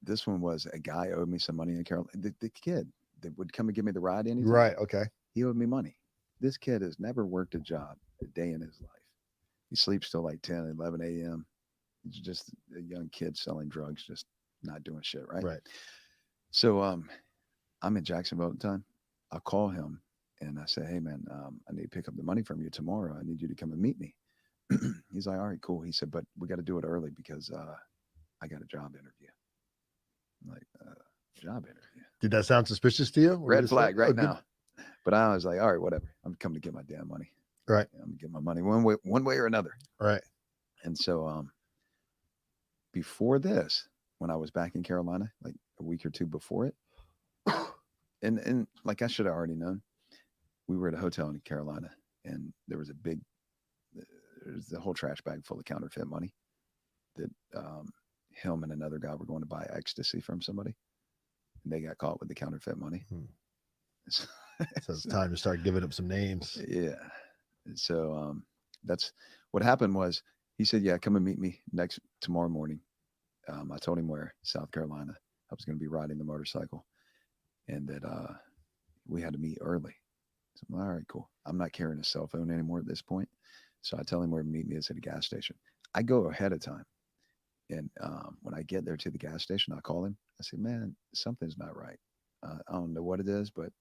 this one was a guy owed me some money in Carolina. The kid that would come and give me the ride anytime. Right. Okay. He owed me money. This kid has never worked a job a day in his life. He sleeps till like 10, 11 a.m. He's just a young kid selling drugs, just not doing shit. Right. Right. So I'm in Jacksonville at the time. I'll call him and I say, hey man, I need to pick up the money from you tomorrow. I need you to come and meet me. He's like, all right, cool. He said, but we got to do it early because I got a job interview. I'm like, job interview. Did that sound suspicious to you? Red flag right now. But I was like, all right, whatever. I'm coming to get my damn money. Right. I'm gonna get my money one way or another. Right. And so before this, when I was back in Carolina, like a week or two before it, and like I should have already known, we were at a hotel in Carolina and there's the whole trash bag full of counterfeit money that him and another guy were going to buy ecstasy from somebody. And they got caught with the counterfeit money. So it's time to start giving up some names. Yeah. So that's what happened was he said, yeah, come and meet me tomorrow morning. I told him where, South Carolina. I was going to be riding the motorcycle and that we had to meet early. So I'm like, all right, cool. I'm not carrying a cell phone anymore at this point. So I tell him where to meet me is at a gas station. I go ahead of time. And when I get there to the gas station, I call him. I say, man, something's not right. I don't know what it is, but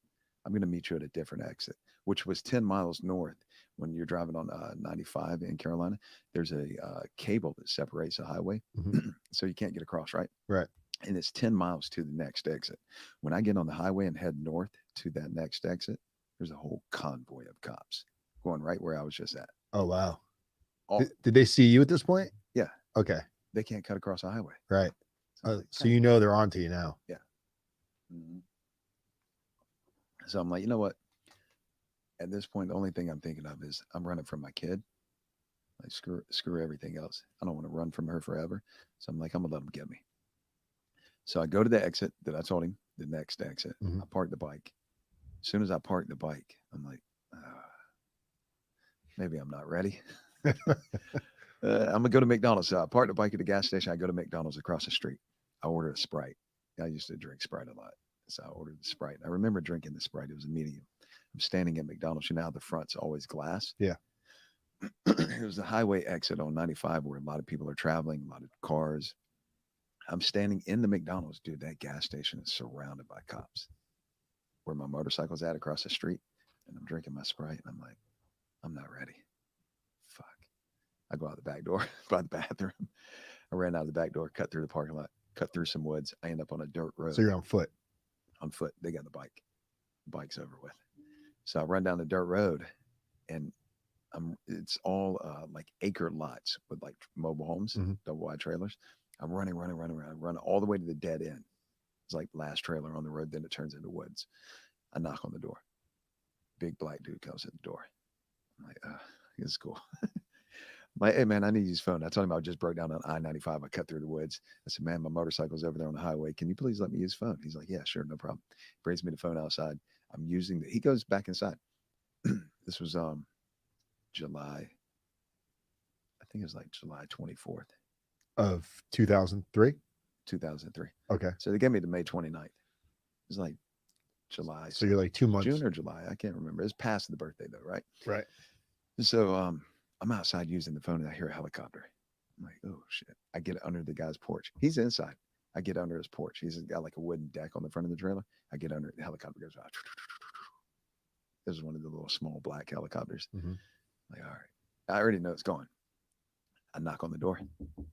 I'm going to meet you at a different exit, which was 10 miles north. When you're driving on 95 in Carolina, there's a cable that separates the highway. Mm-hmm. So you can't get across, right? Right. And it's 10 miles to the next exit. When I get on the highway and head north to that next exit, there's a whole convoy of cops going right where I was just at. Oh, wow. Did they see you at this point? Yeah. Okay. They can't cut across the highway. Right. So you know they're on to you now. Yeah. Mm-hmm. So I'm like, you know what? At this point, the only thing I'm thinking of is I'm running from my kid. Like screw everything else. I don't want to run from her forever. So I'm like, I'm gonna let them get me. So I go to the exit that I told him, the next exit. Mm-hmm. I park the bike. As soon as I park the bike, I'm like, maybe I'm not ready. I'm gonna go to McDonald's. So I park the bike at the gas station. I go to McDonald's across the street. I order a Sprite. I used to drink Sprite a lot. So I ordered the Sprite. I remember drinking the Sprite. It was a medium. I'm standing at McDonald's. You know how the front's always glass? Yeah. It was the highway exit on 95 where a lot of people are traveling, a lot of cars. I'm standing in the McDonald's, dude. That gas station is surrounded by cops. Where my motorcycle's at across the street, and I'm drinking my Sprite, and I'm like, I'm not ready. Fuck. I go out the back door by the bathroom. I ran out of the back door, cut through the parking lot, cut through some woods. I end up on a dirt road. So you're on foot. On foot. They got the bike. The bike's over with. So I run down the dirt road, and it's all like acre lots with like mobile homes, double wide trailers. I'm running. I run all the way to the dead end. It's like last trailer on the road, then it turns into woods. I knock on the door. Big black dude comes at the door. I'm like, this is cool. I'm like, hey man, I need to use phone. I told him I just broke down on I-95. I cut through the woods. I said, man, my motorcycle's over there on the highway. Can you please let me use phone? He's like, yeah, sure, no problem. Brings me the phone outside. I'm using he goes back inside. This was July. I think it was like July 24th. Of 2003? 2003. Okay. So they gave me the May 29th. It was like July. So you're like 2 months. June or July. I can't remember. It's past the birthday though, right? Right. So I'm outside using the phone and I hear a helicopter. I'm like, oh shit. I get under the guy's porch. He's inside. I get under his porch. He's got like a wooden deck on the front of the trailer. I get under it. The helicopter goes out. This is one of the little small black helicopters. Like, all right. I already know it's going. I knock on the door. I'm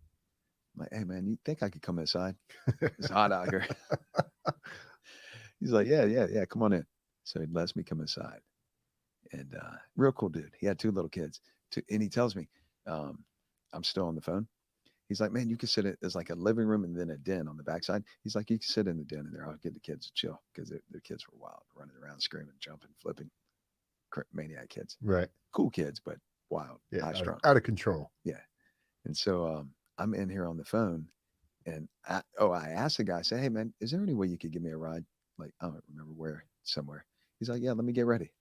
like, hey man, you think I could come inside? It's hot out here. He's like, yeah, come on in. So he lets me come inside. And real cool dude. He had 2 little kids. And he tells me, I'm still on the phone. He's like, man, you can sit in, there's like a living room and then a den on the backside. He's like, you can sit in the den in there. I'll get the kids to chill because their kids were wild, running around, screaming, jumping, flipping. Maniac kids. Right. Cool kids, but wild. Yeah. High strung. Out of control. Yeah. And so I'm in here on the phone and I asked the guy, I said, hey man, is there any way you could give me a ride? Like, I don't remember where, somewhere. He's like, yeah, let me get ready.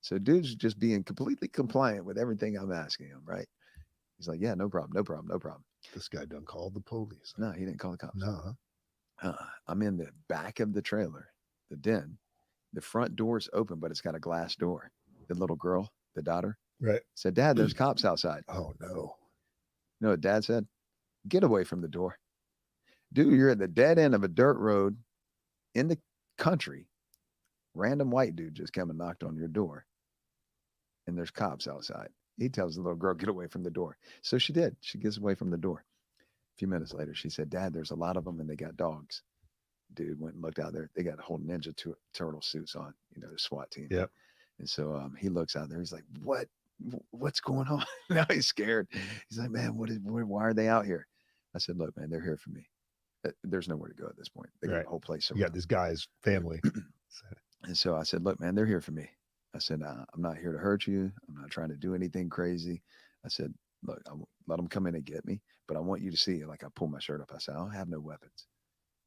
So dude's just being completely compliant with everything I'm asking him, right? He's like, yeah, no problem. This guy done called the police. No, he didn't call the cops. No. I'm in the back of the trailer, the den. The front door's open, but it's got a glass door. The little girl, the daughter, Right. said, Dad, there's cops outside. Oh no. You know what Dad said? Get away from the door. Dude, you're at the dead end of a dirt road in the country. Random white dude just came and knocked on your door. And there's cops outside. He tells the little girl, get away from the door. So she did. She gets away from the door. A few minutes later, she said, Dad, there's a lot of them and they got dogs. Dude went and looked out there. They got whole Ninja Turtle suits on, you know, the SWAT team. Yep. And so he looks out there. He's like, what's going on? Now he's scared. He's like, man, why are they out here? I said, look, man, they're here for me. There's nowhere to go at this point. They got the whole place You got this guy's family. And so I said, look, man, they're here for me. I said, I'm not here to hurt you. I'm not trying to do anything crazy. I said, look, I'll let them come in and get me, but I want you to see, like, I pull my shirt up. I said, I don't have no weapons.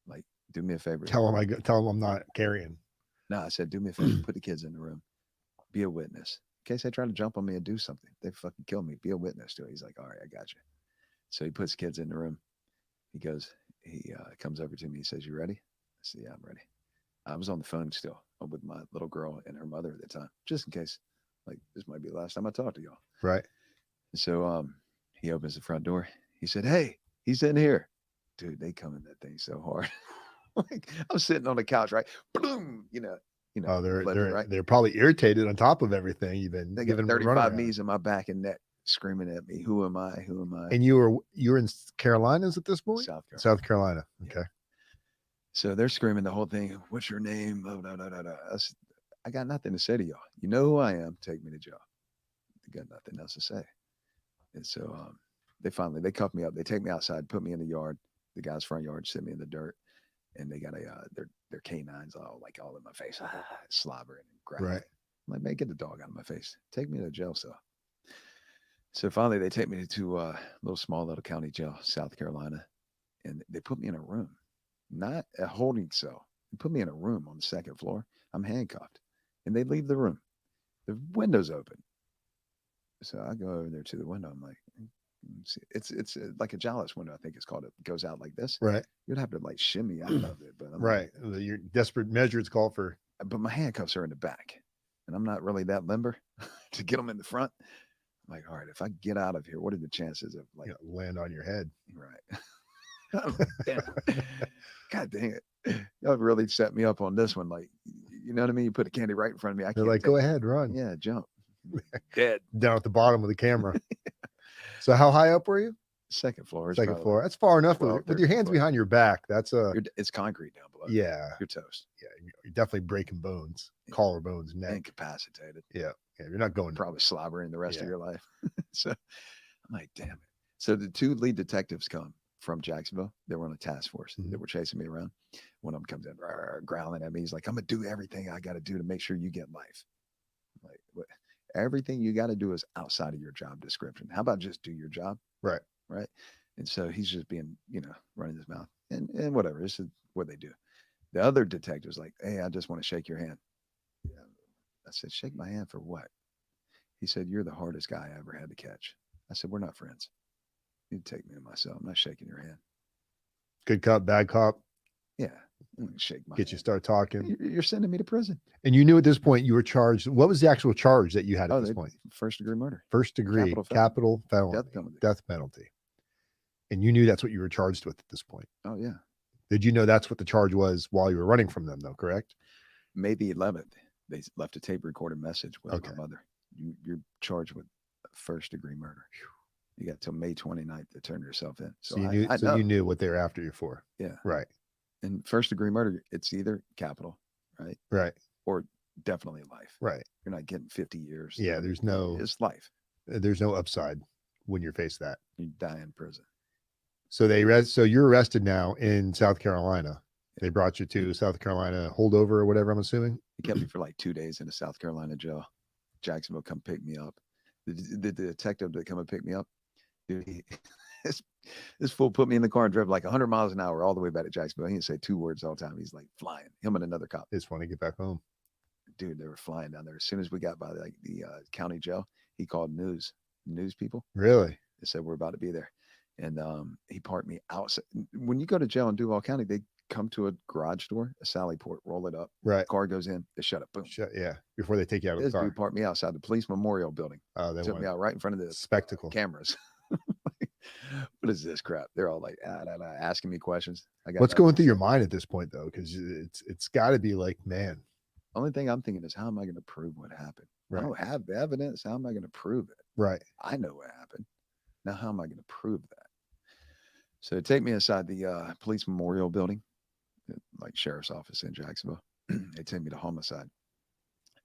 Like, do me a favor. Tell him I'm not carrying. No, I said, do me a favor. Put the kids in the room. Be a witness. In case they try to jump on me and do something, they fucking kill me. Be a witness to it. He's like, all right, I got you. So he puts kids in the room. He comes over to me. He says, you ready? I said, yeah, I'm ready. I was on the phone still with my little girl and her mother at the time, just in case, like, this might be the last time I talk to y'all. Right. And so he opens the front door. He said, hey, he's in here. Dude, they come in that thing so hard. Like, I'm sitting on the couch, right? Boom, you know. Oh, right? They're probably irritated on top of everything. You've been they got 35 knees in my back and neck screaming at me. Who am I? Who am I? And you were in Carolinas at this point? South Carolina. Okay. Yeah. So they're screaming the whole thing. What's your name? Blah, blah, blah, blah. I got nothing to say to y'all. You know who I am. Take me to jail. They got nothing else to say. And so they cuff me up. They take me outside, put me in the yard, the guy's front yard, sit me in the dirt. And they got their canines all in my face, slobbering and grabbing. Right. I'm like, man, get the dog out of my face. Take me to the jail cell. So finally, they take me to a little county jail, South Carolina, and they put me in a room, not a holding cell. They put me in a room on the second floor. I'm handcuffed, and they leave the room. The window's open. So I go over there to the window. I'm like, it's like a Jollis window, I think it's called. It goes out like this. Right. You'd have to like shimmy out of it, but right. Your desperate measures call for. But my handcuffs are in the back. and I'm not really that limber to get them in the front. I'm like, all right, if I get out of here, what are the chances of like land on your head? Right. I'm like, damn. God dang it. Y'all really set me up on this one. Like, you know what I mean? You put a candy right in front of me. They're like, go ahead, run. Yeah, jump. Dead. Down at the bottom of the camera. So how high up were you? Second floor. Second floor. That's far enough 12, with your hands 13 behind your back. That's it's concrete down below. Yeah. You're toast. Yeah. You're definitely breaking bones, collarbones, neck. Incapacitated. Yeah. Yeah. You're not going. Probably slobbering the rest of your life. So I'm like, damn it. So the 2 lead detectives come from Jacksonville. They were on a task force. They were chasing me around. One of them comes in, growling at me. He's like, I'm going to do everything I got to do to make sure you get life. I'm like, what? Everything you got to do is outside of your job description. How about just do your job? Right. Right. And so he's just being, running his mouth and whatever. This is what they do. The other detective's like, hey, I just want to shake your hand. Yeah. I said, shake my hand for what? He said, you're the hardest guy I ever had to catch. I said, we're not friends. You take me to my cell. I'm not shaking your hand. Good cop, bad cop. Yeah. Shake my hand. You start talking. You're sending me to prison. And you knew at this point you were charged. What was the actual charge that you had at this point? First degree murder. First degree, capital felony. Death penalty. And you knew that's what you were charged with at this point. Oh, yeah. Did you know that's what the charge was while you were running from them, though, correct? May the 11th, they left a tape recorded message with my mother. You're charged with first degree murder. You got till May 29th to turn yourself in. So you knew what they were after you for. Yeah. Right. And first degree murder, it's either capital, right? Right. Or definitely life. Right. You're not getting 50 years. Yeah. It's life. There's no upside when you're faced that. You die in prison. So so you're arrested now in South Carolina. They brought you to South Carolina holdover or whatever, I'm assuming. He kept me for like 2 days in a South Carolina jail. Jacksonville come pick me up. The detective that come and pick me up, dude, this fool put me in the car and drove like 100 miles an hour all the way back to Jacksonville. He didn't say 2 words all the time. He's like flying. Him and another cop. They just want to get back home. Dude, they were flying down there. As soon as we got by like the county jail, he called news people. Really? They said we're about to be there. And he parked me outside. When you go to jail in Duval County, they come to a garage door, a Sally port, roll it up. Right. Car goes in, they shut it. Boom. Yeah. Before they take you out of the car. This dude parked me outside the police memorial building. Oh, they took me out right in front of the spectacle cameras. What is this crap? They're all like asking me questions. What's going through your mind at this point, though? Because it's got to be like, man. Only thing I'm thinking is, how am I going to prove what happened? Right. I don't have the evidence. How am I going to prove it? Right. I know what happened. Now, how am I going to prove that? So they take me inside the police memorial building, like sheriff's office in Jacksonville. They take me to homicide.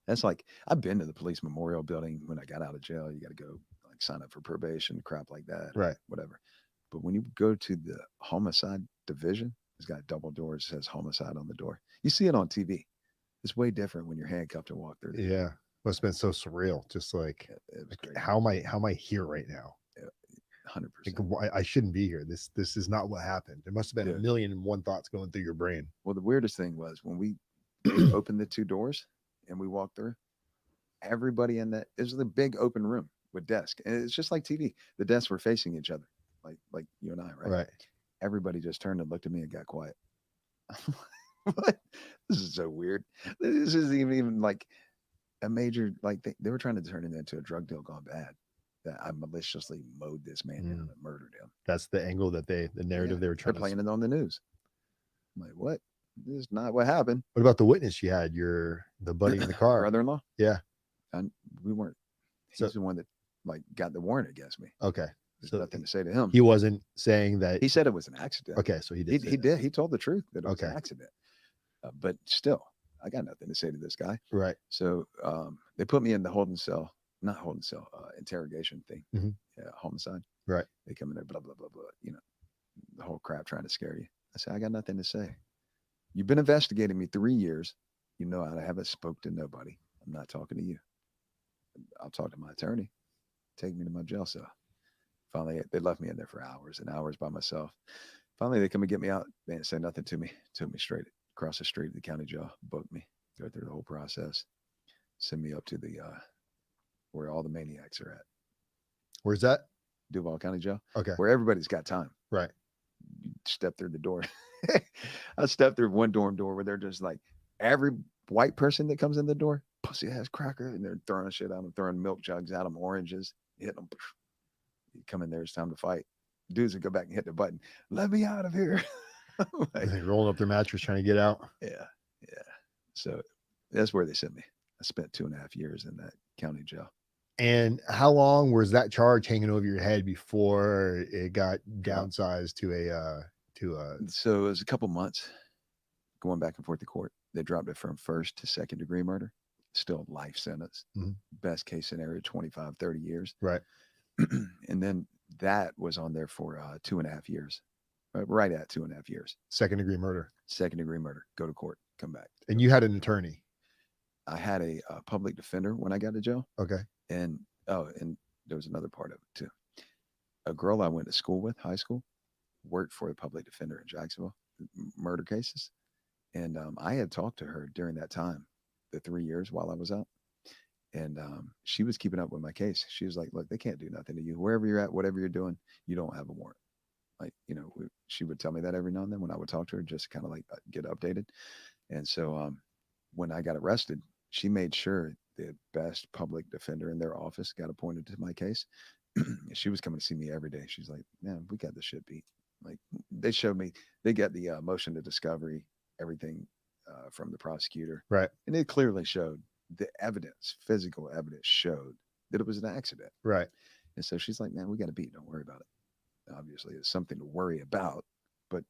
That's like, I've been to the police memorial building when I got out of jail. You got to go like sign up for probation, crap like that. Right. Whatever. But when you go to the homicide division, it's got double doors, says homicide on the door. You see it on TV. It's way different when you're handcuffed and walk through. Yeah. Must have been so surreal. Just like, how am I here right now? 100%. Like, I shouldn't be here. This is not what happened. There must have been a million and one thoughts going through your brain. Well, the weirdest thing was when we opened the 2 doors and we walked through, everybody in that, it was a big open room with desks. And it's just like TV. The desks were facing each other, like you and I, right? Right. Everybody just turned and looked at me and got quiet. What? This is so weird. This isn't even like a major, like they were trying to turn it into a drug deal gone bad. That I maliciously mowed this man down and murdered him. That's the angle that the narrative they were trying to playing it on the news. I'm like, what? This is not what happened. What about the witness you had? The buddy in the car. Brother-in-law? Yeah. And we weren't. He's the one that like got the warrant against me. Okay. There's nothing to say to him. He wasn't saying that. He said it was an accident. Okay. So he did. He did. He told the truth that it was an accident. But still, I got nothing to say to this guy. Right. So they put me in the interrogation thing. Mm-hmm. Yeah, homicide. Right. They come in there, blah, blah, blah, blah. The whole crap trying to scare you. I said, I got nothing to say. You've been investigating me 3 years. You know I haven't spoke to nobody. I'm not talking to you. I'll talk to my attorney. Take me to my jail cell. Finally, they left me in there for hours and hours by myself. Finally, they come and get me out. They didn't say nothing to me. Took me straight across the street to the county jail. Booked me. Go through the whole process. Send me up to the where all the maniacs are at. Where's that? Duval County Jail. Okay. Where everybody's got time. Right. You step through the door. I stepped through one dorm door where they're just like, every white person that comes in the door pussy ass cracker. And they're throwing shit at him, throwing milk jugs at him, oranges, hitting him. You come in there, it's time to fight. Dudes would go back and hit the button. Let me out of here. Like, They rolling up their mattress trying to get out. yeah, yeah. So that's where they sent me. I spent 2.5 years in that county jail. And how long was that charge hanging over your head before it got downsized to a So it was a couple months going back and forth to court. They dropped it from 1st to 2nd degree murder. Still life sentence. Mhm. Best case scenario, 25, 30 years. right? And then that was on there for 2.5 years. Right at 2.5 years. 2nd degree murder. 2nd degree murder. Go to court. Come back. And you had an attorney. I had a public defender when I got to jail. Okay. And there was another part of it too. A girl I went to school with, high school, worked for a public defender in Jacksonville, murder cases. And I had talked to her during that time, the 3 years while I was out. And she was keeping up with my case. She was like, look, they can't do nothing to you. Wherever you're at, whatever you're doing, you don't have a warrant. Like, she would tell me that every now and then when I would talk to her, just kind of like get updated. And so when I got arrested, she made sure the best public defender in their office got appointed to my case. She was coming to see me every day. She's like, man, we got this shit beat. Like, they showed me, they got the motion to discovery, everything from the prosecutor. Right. And it clearly showed the evidence, physical evidence showed that it was an accident. Right. And so she's like, man, we got to beat. Don't worry about it. Obviously, it's something to worry about, but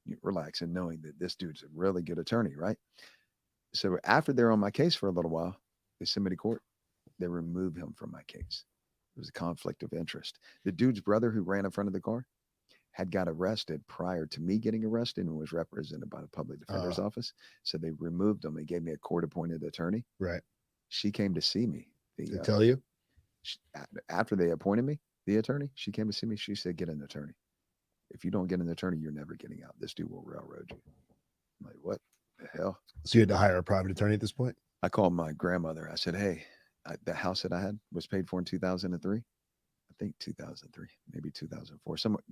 you relax and knowing that this dude's a really good attorney, right? So after they're on my case for a little while, they send me to court. They remove him from my case. It was a conflict of interest. The dude's brother who ran in front of the car had got arrested prior to me getting arrested and was represented by the public defender's office. So they removed him. They gave me a court-appointed attorney. Right. She came to see me. To tell you? After they appointed me, the attorney, she came to see me. She said, get an attorney. If you don't get an attorney, you're never getting out. This dude will railroad you. I'm like, what the hell? So you had to hire a private attorney at this point? I called my grandmother. I said, hey, the house that I had was paid for in 2003. I think 2003, maybe 2004. Somewhere,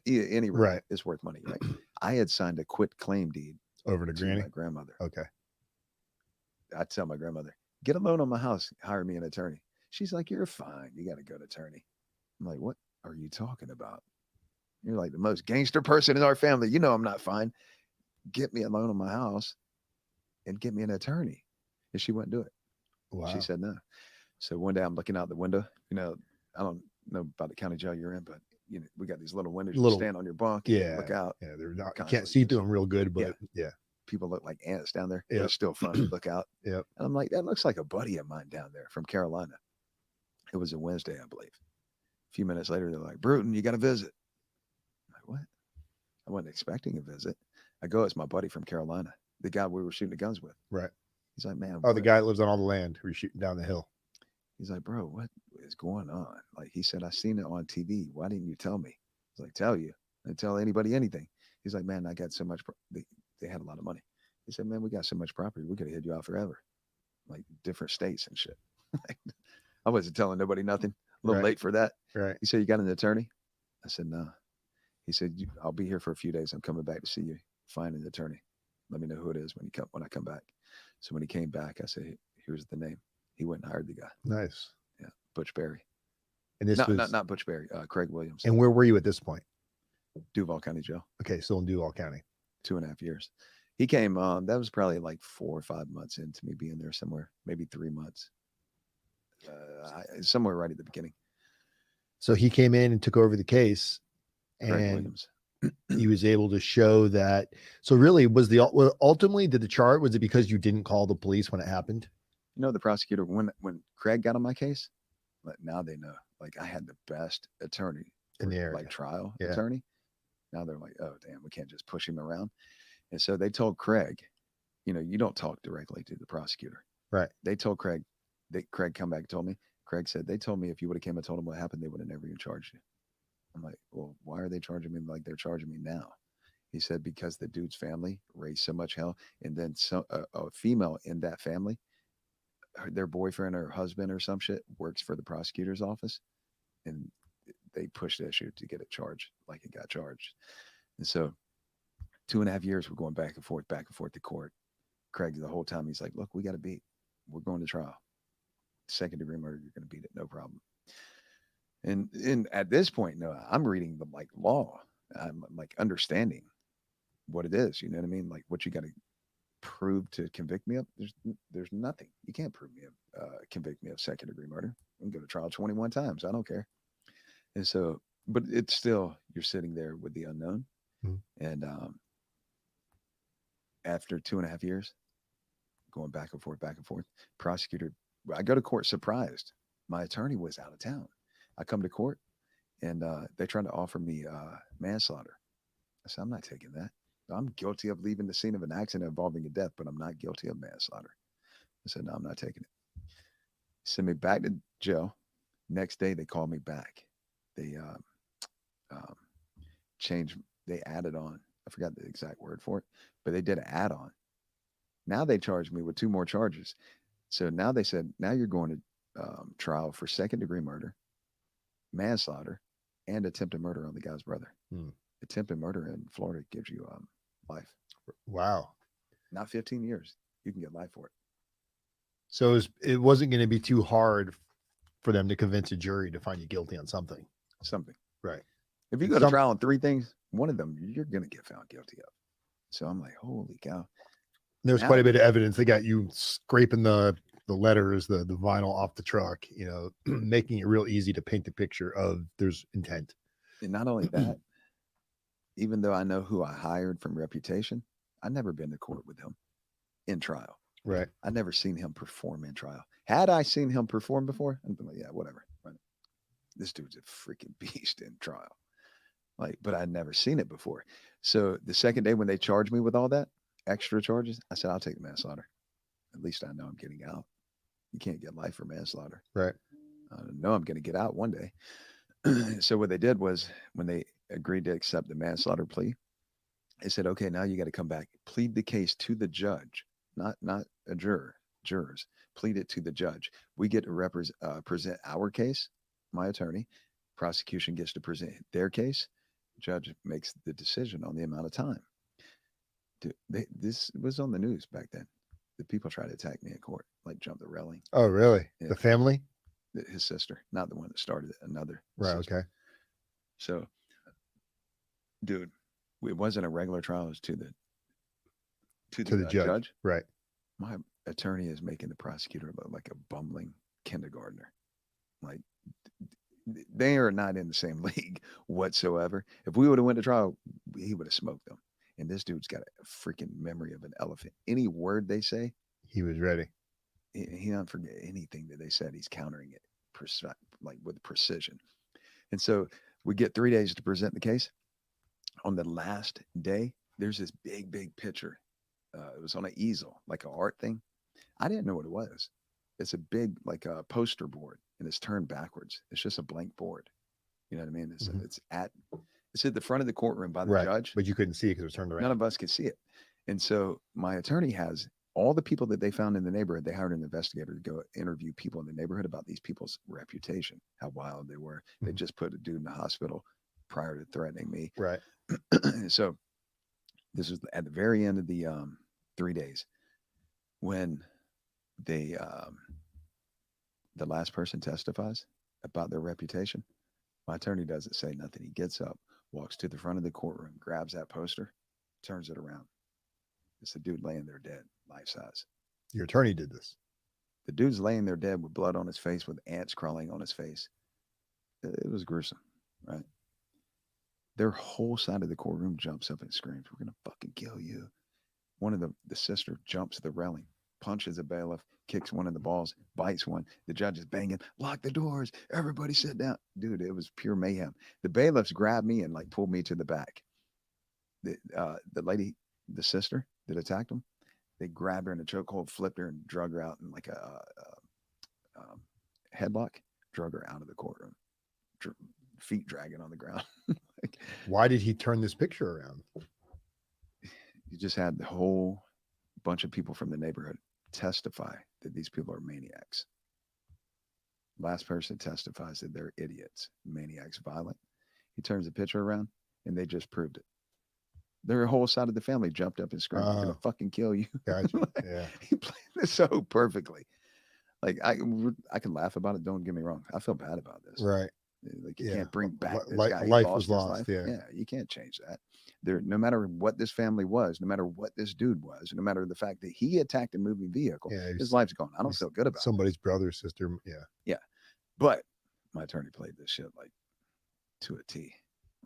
any rate, right. It's worth money, right? I had signed a quit claim deed over to Granny? my grandmother. Okay. I tell my grandmother, get a loan on my house, hire me an attorney. She's like, you're fine. You got a good attorney. I'm like, what are you talking about? You're like the most gangster person in our family. You know I'm not fine. Get me a loan on my house and get me an attorney. And she wouldn't do it. Wow. She said no. So one day I'm looking out the window. I don't know about the county jail you're in, but we got these little windows. You stand on your bunk and look out. Yeah, they're not. You can't see through them real good, but yeah. People look like ants down there. Yep. It's still fun to look out. Yep. And I'm like, that looks like a buddy of mine down there from Carolina. It was a Wednesday, I believe. A few minutes later, they're like, Bruton, you got a visit. I'm like, what? I wasn't expecting a visit. I go, it's my buddy from Carolina, the guy we were shooting the guns with. Right. He's like, man. Oh, the guy that lives on all the land who you're shooting down the hill. He's like, bro, what is going on? Like, he said, I seen it on TV. Why didn't you tell me? I was like, tell you. I didn't tell anybody anything. He's like, man, I got so much. They had a lot of money. He said, man, we got so much property. We could have hid you out forever. Like different states and shit. I wasn't telling nobody nothing. A little late for that. Right. He said, you got an attorney? I said, no. He said, I'll be here for a few days. I'm coming back to see you. Find an attorney. Let me know who it is when I come back. So when he came back, I said, here's the name. He went and hired the guy. Nice. Yeah. Butch Berry. And this was not Butch Berry, Craig Williams. And where were you at this point? Duval County Jail. Okay. Still in Duval County. 2.5 years. He came, that was probably like 4 or 5 months into me being there somewhere, maybe 3 months. Somewhere right at the beginning. So he came in and took over the case, and he was able to show that. So really, ultimately did the charge, was it because you didn't call the police when it happened? The prosecutor, when Craig got on my case, like now they know, like I had the best attorney in the area, like trial attorney. Now they're like, oh damn, we can't just push him around. And so they told Craig, you don't talk directly to the prosecutor. Right. They told Craig, Craig come back and told me, Craig said, they told me if you would have came and told them what happened, they would have never even charged you. I'm like, well, why are they charging me like they're charging me now? He said, because the dude's family raised so much hell. And then a female in that family, their boyfriend or husband or some shit works for the prosecutor's office. And they pushed the issue to get it charged like it got charged. And so 2.5 years, we're going back and forth to court. Craig, the whole time, he's like, look, we got to beat. we're going to trial. Second degree murder, you're going to beat it, no problem. And at this point, no, I'm reading the like law. I'm like understanding what it is. You know what I mean? Like what you got to prove to convict me of. There's nothing. You can't prove me of convict me of second degree murder. I can go to trial 21 times. I don't care. And so, but it's still, you're sitting there with the unknown. And after 2.5 years, going back and forth, prosecutor, I go to court surprised. My attorney was out of town. I come to court and they tried to offer me manslaughter. I said, I'm not taking that. I'm guilty of leaving the scene of an accident involving a death, but I'm not guilty of manslaughter. I said, no, I'm not taking it. Send me back to jail. Next day, they called me back. They changed, they added on, I forgot the exact word for it, but they did an add-on. Now they charged me with 2 more charges. So now they said, now you're going to trial for second degree murder, manslaughter, and attempted murder on the guy's brother. Attempted murder in Florida gives you life. Wow. Not 15 years. You can get life for it. So it wasn't going to be too hard for them to convince a jury to find you guilty on something. Right. If you go to trial on 3 things, one of them you're going to get found guilty of. So I'm like, holy cow. There's quite a bit of evidence. They got you scraping the letters, the vinyl off the truck, you know, making it real easy to paint the picture of there's intent. And not only that, even though I know who I hired from reputation, I've never been to court with him in trial. Right. I've never seen him perform in trial. Had I seen him perform before, I'd be like, yeah, whatever. Right. This dude's a freaking beast in trial. Like, but I'd never seen it before. So the second day when they charged me with all that extra charges, I said, I'll take the manslaughter. At least I know I'm getting out. You can't get life for manslaughter. Right. I know I'm going to get out one day. So what they did was when they agreed to accept the manslaughter plea, they said, okay, now you got to come back, plead the case to the judge, not a jurors, plead it to the judge. We get to present our case, my attorney, prosecution gets to present their case, judge makes the decision on the amount of time. Dude, this was on the news back then. The people tried to attack me in court, like jump the railing. Oh, really? Yeah. The family? His sister, not the one that started it, another. Right. Sister. Okay. So, dude, it wasn't a regular trial. It was to the judge. Right. My attorney is making the prosecutor look like a bumbling kindergartner. Like, they are not in the same league whatsoever. If we would have went to trial, he would have smoked them. And this dude's got a freaking memory of an elephant. Any word they say, he was ready. He don't forget anything that they said. He's countering it like with precision. And so we get 3 days to present the case. On the last day, there's this big picture. It was on an easel, like an art thing. I didn't know what it was. It's a big, like a poster board, and it's turned backwards. It's just a blank board. You know what I mean? It's at the front of the courtroom by the judge. But you couldn't see it because it was turned around. None of us could see it. And so my attorney has all the people that they found in the neighborhood. They hired an investigator to go interview people in the neighborhood about these people's reputation, how wild they were. Mm-hmm. They just put a dude in the hospital prior to threatening me. Right. So this was at the very end of the 3 days when they the last person testifies about their reputation. My attorney doesn't say nothing. He gets up, walks to the front of the courtroom, grabs that poster, turns it around. It's the dude laying there dead, life size. Your attorney did this. The dude's laying there dead with blood on his face, with ants crawling on his face. It was gruesome, right? Their whole side of the courtroom jumps up and screams, "We're going to fucking kill you." One of the sister jumps the railing, punches a bailiff, kicks one of the balls, bites one. The judge is banging, "Lock the doors. Everybody sit down." Dude, it was pure mayhem. The bailiffs grabbed me and like pulled me to the back. The lady, the sister that attacked him, they grabbed her in a chokehold, flipped her and drug her out in like a headlock, drug her out of the courtroom, feet dragging on the ground. Like, why did he turn this picture around? You just had the whole bunch of people from the neighborhood testify that these people are maniacs. Last person testifies that they're idiots, maniacs, violent. He turns the picture around and they just proved it. Their whole side of the family jumped up and screamed, "We're going to fucking kill you." Gotcha. Yeah. He played this so perfectly. Like I can laugh about it. Don't get me wrong. I feel bad about this. Right. Like you can't bring back this guy. Life was lost. Yeah, you can't change that. No matter what this family was, no matter what this dude was, no matter the fact that he attacked a moving vehicle, his life's gone. I don't feel good about somebody's brother, sister. Yeah. But my attorney played this shit like to a T.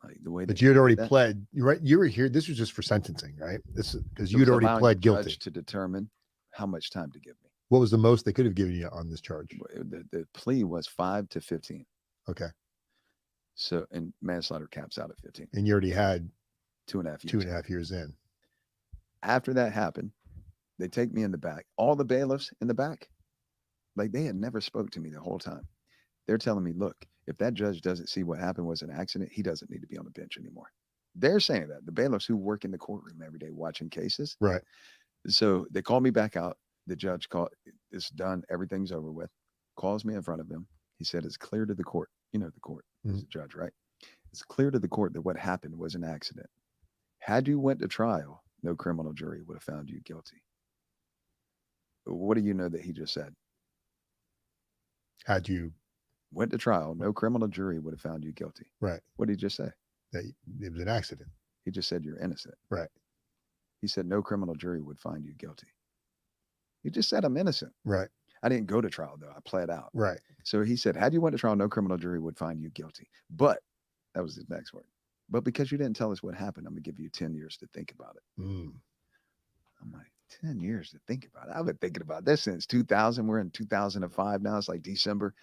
Like the way. But you had already pled. You're right. You were here. This was just for sentencing, right? This is because you'd already pled guilty to determine how much time to give me. What was the most they could have given you on this charge? The plea was 5 to 15. Okay. So, and manslaughter caps out at 15. And you already had 2.5 years. 2.5 years in. After that happened, they take me in the back. All the bailiffs in the back, like they had never spoke to me the whole time. They're telling me, look, if that judge doesn't see what happened was an accident, he doesn't need to be on the bench anymore. They're saying that. The bailiffs who work in the courtroom every day watching cases. Right. So they called me back out. The judge called, it's done. Everything's over with. Calls me in front of him. He said, it's clear to the court. You know, the court is the judge, right? It's clear to the court that what happened was an accident. Had you went to trial, no criminal jury would have found you guilty. What do you know that he just said? Had you went to trial, no criminal jury would have found you guilty. Right. What did he just say? That it was an accident. He just said you're innocent. Right. He said no criminal jury would find you guilty. He just said I'm innocent. Right. I didn't go to trial though. I pled out. Right. So he said, had you went to trial, no criminal jury would find you guilty. But that was his next word. But because you didn't tell us what happened, I'm gonna give you 10 years to think about it. I'm like, 10 years to think about it. I've been thinking about this since 2000. We're in 2005 now. It's like December.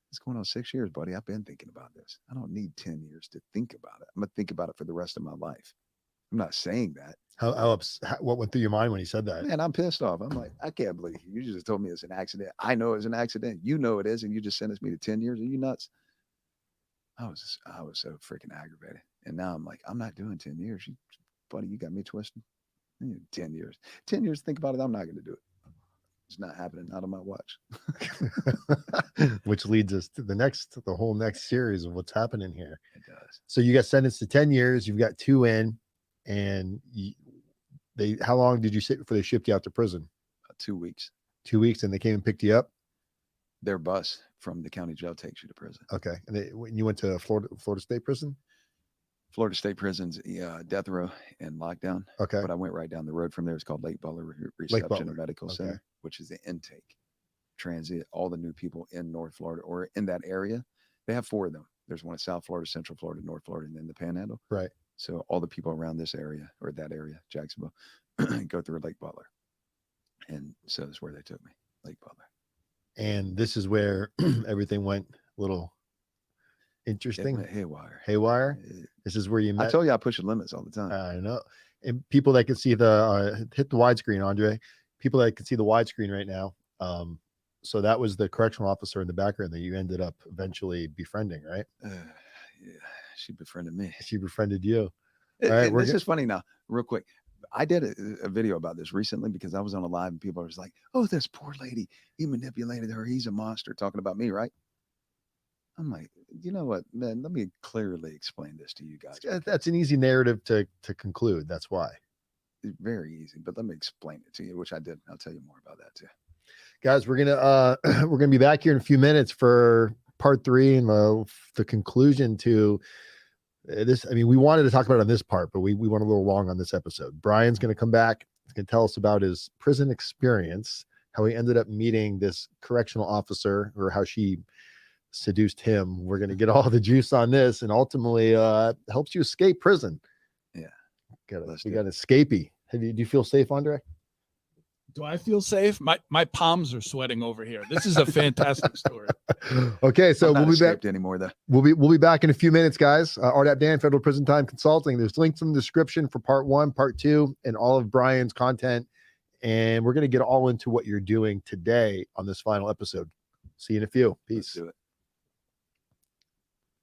It's going on 6 years, buddy. I've been thinking about this. I don't need 10 years to think about it. I'm gonna think about it for the rest of my life. I'm not saying that. What went through your mind when he said that? Man, I'm pissed off. I'm like, I can't believe you just told me it's an accident. I know it's an accident. You know it is, and you just sentenced me to 10 years. Are you nuts? I was so freaking aggravated. And now I'm like, I'm not doing 10 years. Buddy, you got me twisted. 10 years. 10 years, think about it. I'm not going to do it. It's not happening. Not on my watch. Which leads us to the whole next series of what's happening here. It does. So you got sentenced to 10 years. You've got 2 in, and how long did you sit before they shipped you out to prison? 2 weeks. 2 weeks, and they came and picked you up? Their bus from the county jail takes you to prison. Okay. And when you went to Florida State Prison? Florida State Prison's death row and lockdown. Okay. But I went right down the road from there. It's called Lake Butler Reception and Medical Center, which is the intake, transit, all the new people in North Florida or in that area. They have 4 of them. There's one in South Florida, Central Florida, North Florida, and then the Panhandle. Right. So all the people around this area or that area, Jacksonville, go through Lake Butler. And so that's where they took me, Lake Butler. And this is where everything went a little interesting. Haywire. This is where you met. I told you I push the limits all the time. I know. And people that can see the hit the widescreen, Andre. People that can see the widescreen right now. So that was the correctional officer in the background that you ended up eventually befriending, right? Yeah, she befriended me. She befriended you. All right, this is funny now, real quick. I did a video about this recently because I was on a live and people was like, oh, this poor lady, he manipulated her. He's a monster, talking about me, right? I'm like, you know what, man, let me clearly explain this to you guys. That's an easy narrative to conclude. That's why. It's very easy, but let me explain it to you, which I did. I'll tell you more about that too. Guys, we're gonna be back here in a few minutes for part 3 and the conclusion to this. I mean, we wanted to talk about it on this part, but we went a little long on this episode. Bryan's going to come back. He's going to tell us about his prison experience, how he ended up meeting this correctional officer, or how she seduced him. We're going to get all the juice on this, and ultimately helps you escape prison. Yeah, we got escapee. Do you feel safe, Andre? Do I feel safe? My palms are sweating over here. This is a fantastic story. Okay, so we'll be back anymore though. We'll be back in a few minutes, guys. RDAP Dan, Federal Prison Time Consulting. There's links in the description for part 1, part 2, and all of Bryan's content. And we're going to get all into what you're doing today on this final episode. See you in a few. Peace. Let's do it.